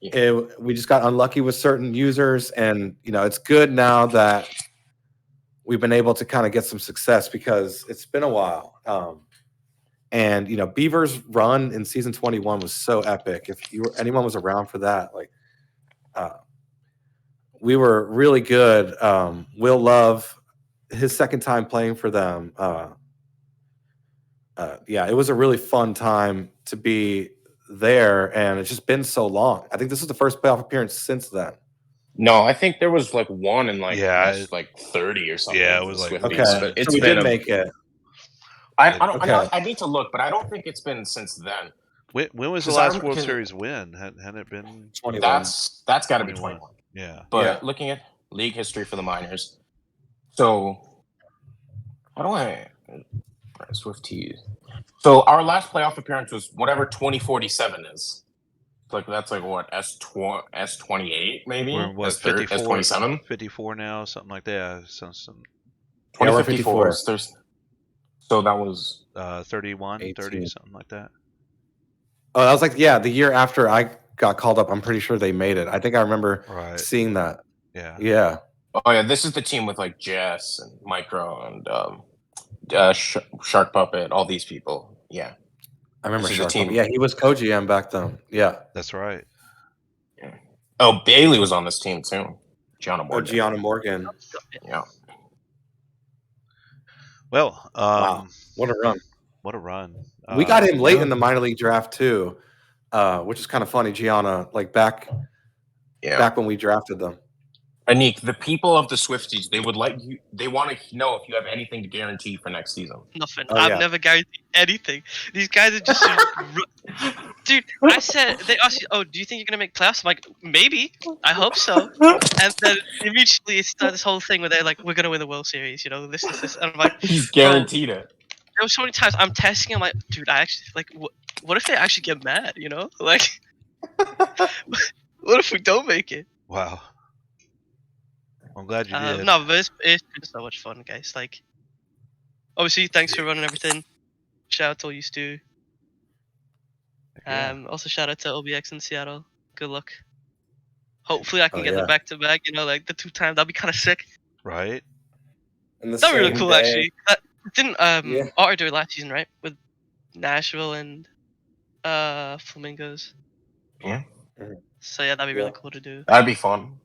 we just got unlucky with certain users. And it's good now that we've been able to kind of get some success, because it's been a while. And Beaver's run in season 21 was so epic. If anyone was around for that, like we were really good. Will Love, his second time playing for them. It was a really fun time to be there, and it's just been so long. I think this is the first playoff appearance since then. No, I think there was like one in like Yeah, like 30 or something. yeah, it for was the like Swifties, Okay, but it's so we been did make it. I need to look, but I don't think it's been since then. When was the 'Cause I last rem- World 'cause Series win? Hadn't it been 21. That's got to be 21? 21. Yeah. But looking at league history for the minors, so how do I Swifties? So our last playoff appearance was whatever 2047 is. Like that's like what S28 maybe We're in what, S 27 54 now, something like that. Some Yeah, we're 2054. 54. So that was 31, 30, 18. something like that. Oh, that was like, yeah, the year after I got called up. I'm pretty sure they made it. I think I remember Right. seeing that. Yeah. Yeah. oh yeah, this is the team with like Jess and Micro and Shark Puppet, all these people. Yeah, I remember This is a Shark team. Puppet. Yeah, he was co-GM back then. Yeah. That's right. Oh, Bailey was on this team too. Gianna Or Morgan. Gianna Morgan. Yeah. Well, Wow. What a run. what a run. We got him late yeah. in the minor league draft too, which is kind of funny. Gianna, like back when we drafted them. Anik, the people of the Swifties, they want to know if you have anything to guarantee for next season. Nothing. Oh, I've yeah. never guaranteed anything. These guys are just, dude. I said they asked you, "Oh, do you think you're gonna make playoffs?" I'm like, maybe. I hope so. And then immediately it started this whole thing where they're like, "We're gonna win the World Series," this. And I'm like, He's guaranteed it. there were so many times I'm testing. I'm like, dude, I actually like. What if they actually get mad? Like, what if we don't make it? Wow. I'm glad you did. No, but it's been so much fun, guys. Like, obviously, thanks for running everything. Shout out to all you Stu. Yeah. Also shout out to OBX in Seattle. Good luck. Hopefully, I can Oh, get yeah. them back to back. Like the 2 times. That'd be kind of sick. Right. In the That'd be really same cool, day. actually. Didn't Yeah. Otter do it last season, right? With Nashville and Flamingos. Yeah. So yeah, that'd be Yeah. really cool to do. That'd be fun.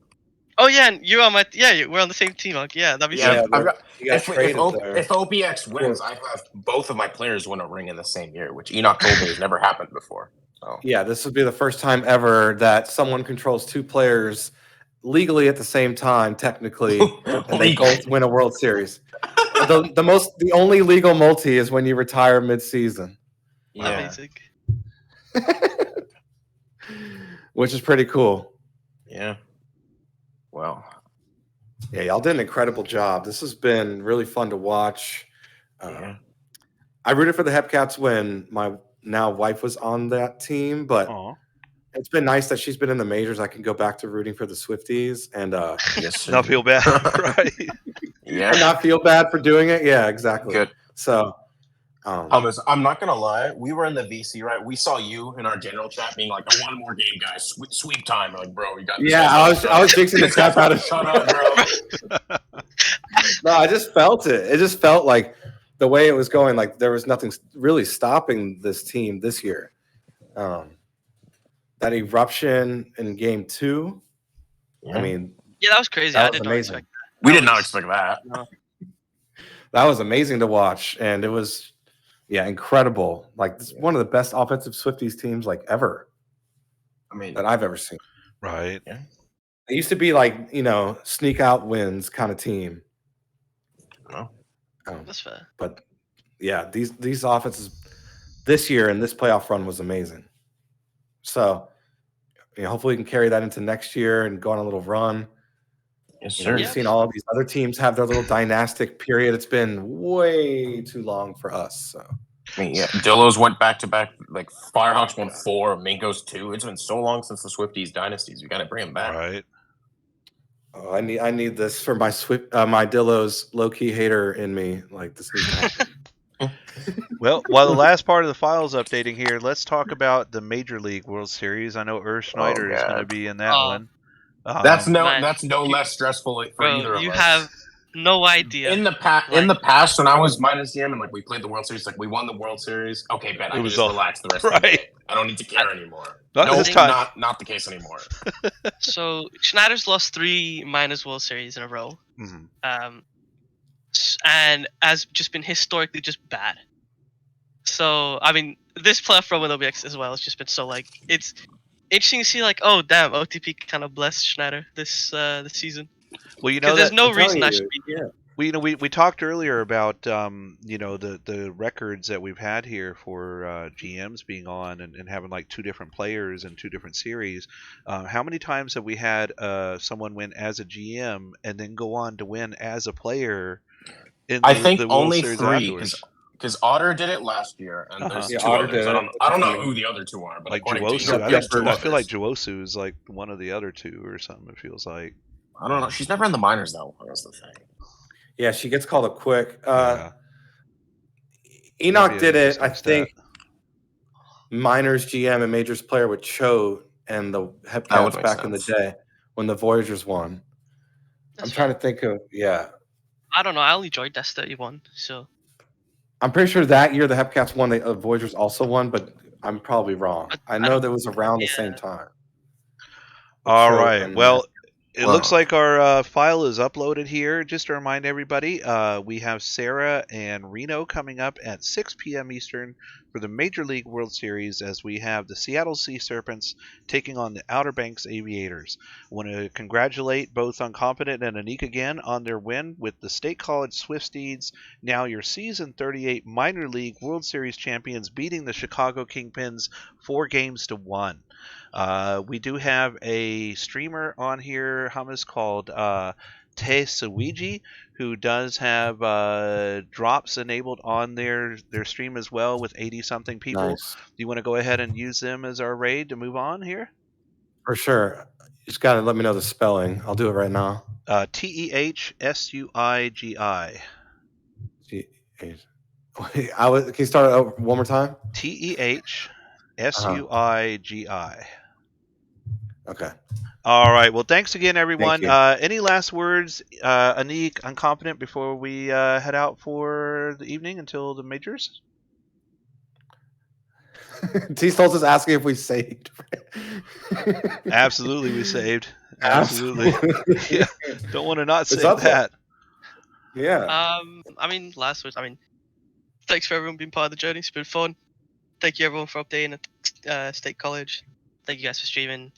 Oh yeah, and you're on my we're on the same team. Like, yeah, that'd be Yeah, sick. but I've got, he got if traded there. if OBX wins, I have both of my players win a ring in the same year, which Enoch told me has never happened before. So Yeah, this would be the first time ever that someone controls 2 players legally at the same time, technically, and they both win a World Series. The only legal multi is when you retire mid-season, That'd be sick. which is pretty cool. Yeah. Well. Yeah, y'all did an incredible job. This has been really fun to watch. Yeah. I rooted for the Hepcats when my now wife was on that team, but Aw. it's been nice that she's been in the majors. I can go back to rooting for the Swifties and Yes, sir. Not feel bad, right? Yeah. and not feel bad for doing it. Yeah, exactly. Good. So, I'm not gonna lie. We were in the VC, right? We saw you in our general chat being like, "One more game, guys. Sweep time." We're like, bro, we got. This yeah, I was jinxing the crap out of. Shut up, bro. No, I just felt it. It just felt like the way it was going. Like there was nothing really stopping this team this year. That eruption in Game 2. Yeah. I mean, Yeah, that was crazy. That I was did not amazing. expect that. We That did not was- expect that. No. that was amazing to watch, and it was, incredible. Like this is one of the best offensive Swifties teams like ever I mean, that I've ever seen. Right. It used to be like sneak out wins kind of team. no. That's fair. But yeah, these offenses this year and this playoff run was amazing. So, hopefully we can carry that into next year and go on a little run. Yes, You know, sir. we've seen all of these other teams have their little dynastic period. It's been way too long for us. So, I mean, yeah. Dillos went back to back. Like Firehawks won 4, Mingos 2. It's been so long since the Swifties dynasties. We got to bring them back. Right. oh, I need this for my my Dillos low key hater in me. Like this needs to happen. Well, while the last part of the file's updating here, let's talk about the Major League World Series. I know Schneider is going to God. be in that Oh. one. That's Man, no less stressful for either of you us. have no idea. In the past, when I was minus DM and like we played the World Series, like we won the World Series. Okay, Ben, I can was just all- relax the rest of the right. day. I don't need to care anymore. Not No, this time. not the case anymore. So Schneider's lost 3 minus World Series in a row. Mhm. And has just been historically just bad. So I mean, this playoff run with OBX as well has just been so like it's interesting to see like, oh damn, OTP kind of blessed Schneider this season. Well, Because there's no I'm telling reason I you, should be. yeah. we talked earlier about the records that we've had here for GMs being on and having like two different players and two different series. How many times have we had someone win as a GM and then go on to win as a player in I think the World only Series 3 afterwards? because Otter did it last year, and there's Yeah, 2 Otter others. did it. I don't know who the other 2 are, but Like according to Juwosu, you, there's 2 I feel like others. Juwosu is like one of the other 2 or something. It feels like. I don't know. She's never in the minors though. That's the thing. Yeah, she gets called up quick. Yeah. Enoch Maybe an did it, I interesting think. Minors GM and majors player with Cho and the That would Hepcats make back in the sense. day when the Voyagers won. That's I'm trying fair. to think of I don't know. I only joined S31, so I'm pretty sure that year the Hepcats won, the Voyagers also won, but I'm probably wrong. I I know don't- that was around the yeah. same time. All Cho right. and Well, it Wow. looks like our file is uploaded here. Just to remind everybody, we have Sarah and Reno coming up at 6 p.m. Eastern for the Major League World Series as we have the Seattle Sea Serpents taking on the Outer Banks Aviators. I want to congratulate both Uncompetent and Anik again on their win with the State College Swifties, now your Season 38 Minor League World Series champions, beating the Chicago Kingpins 4-1. We do have a streamer on here, Hummus, called Te Suiji, who does have drops enabled on their stream as well with 80-something people. Nice. Do you want to go ahead and use them as our raid to move on here? For sure. You just got to let me know the spelling. I'll do it right now. TEHSUIGI. Can you start it over one more time? TEHSUIGI. Okay. All right. Well, thanks again, everyone. you. Any last words, Anik, Uncompetent, before we head out for the evening until the majors? T Stoltz is asking if we saved. Absolutely, we saved. Absolutely. Yeah. Don't want to not It's save up there. that. Yeah. I mean, last words. I mean, thanks for everyone being part of the journey. It's been fun. Thank you everyone for updating at State College. Thank you guys for streaming.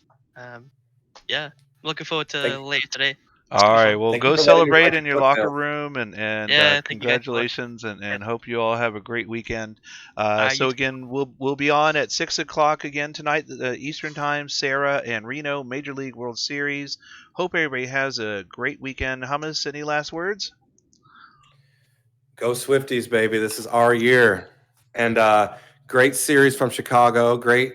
Yeah, I'm looking forward to later today. It's All gonna be right. fun. Well, Thank go you for letting me celebrate ride in your your locker coattail. room and Yeah, thank you guys so much. congratulations and hope you all have a great weekend. You So too. again, we'll be on at 6 o'clock again tonight, Eastern time. Sarah and Reno, Major League World Series. Hope everybody has a great weekend. Hummus, any last words? Go Swifties, baby. This is our year. And great series from Chicago. Great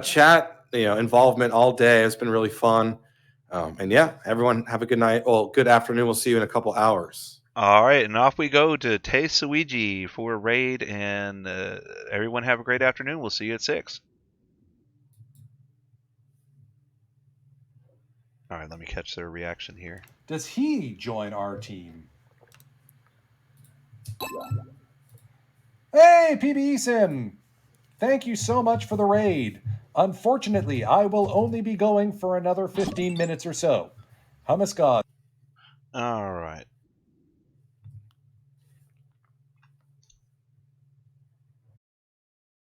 chat, involvement all day. It's been really fun. And yeah, everyone have a good night. Well, good afternoon. We'll see you in a couple hours. All right, and off we go to Te Suiji for a raid, and everyone have a great afternoon. We'll see you at 6. All right, let me catch their reaction here. Does he join our team? Hey, PBE Sim! Thank you so much for the raid. Unfortunately, I will only be going for another 15 minutes or so. Hummus God. All right.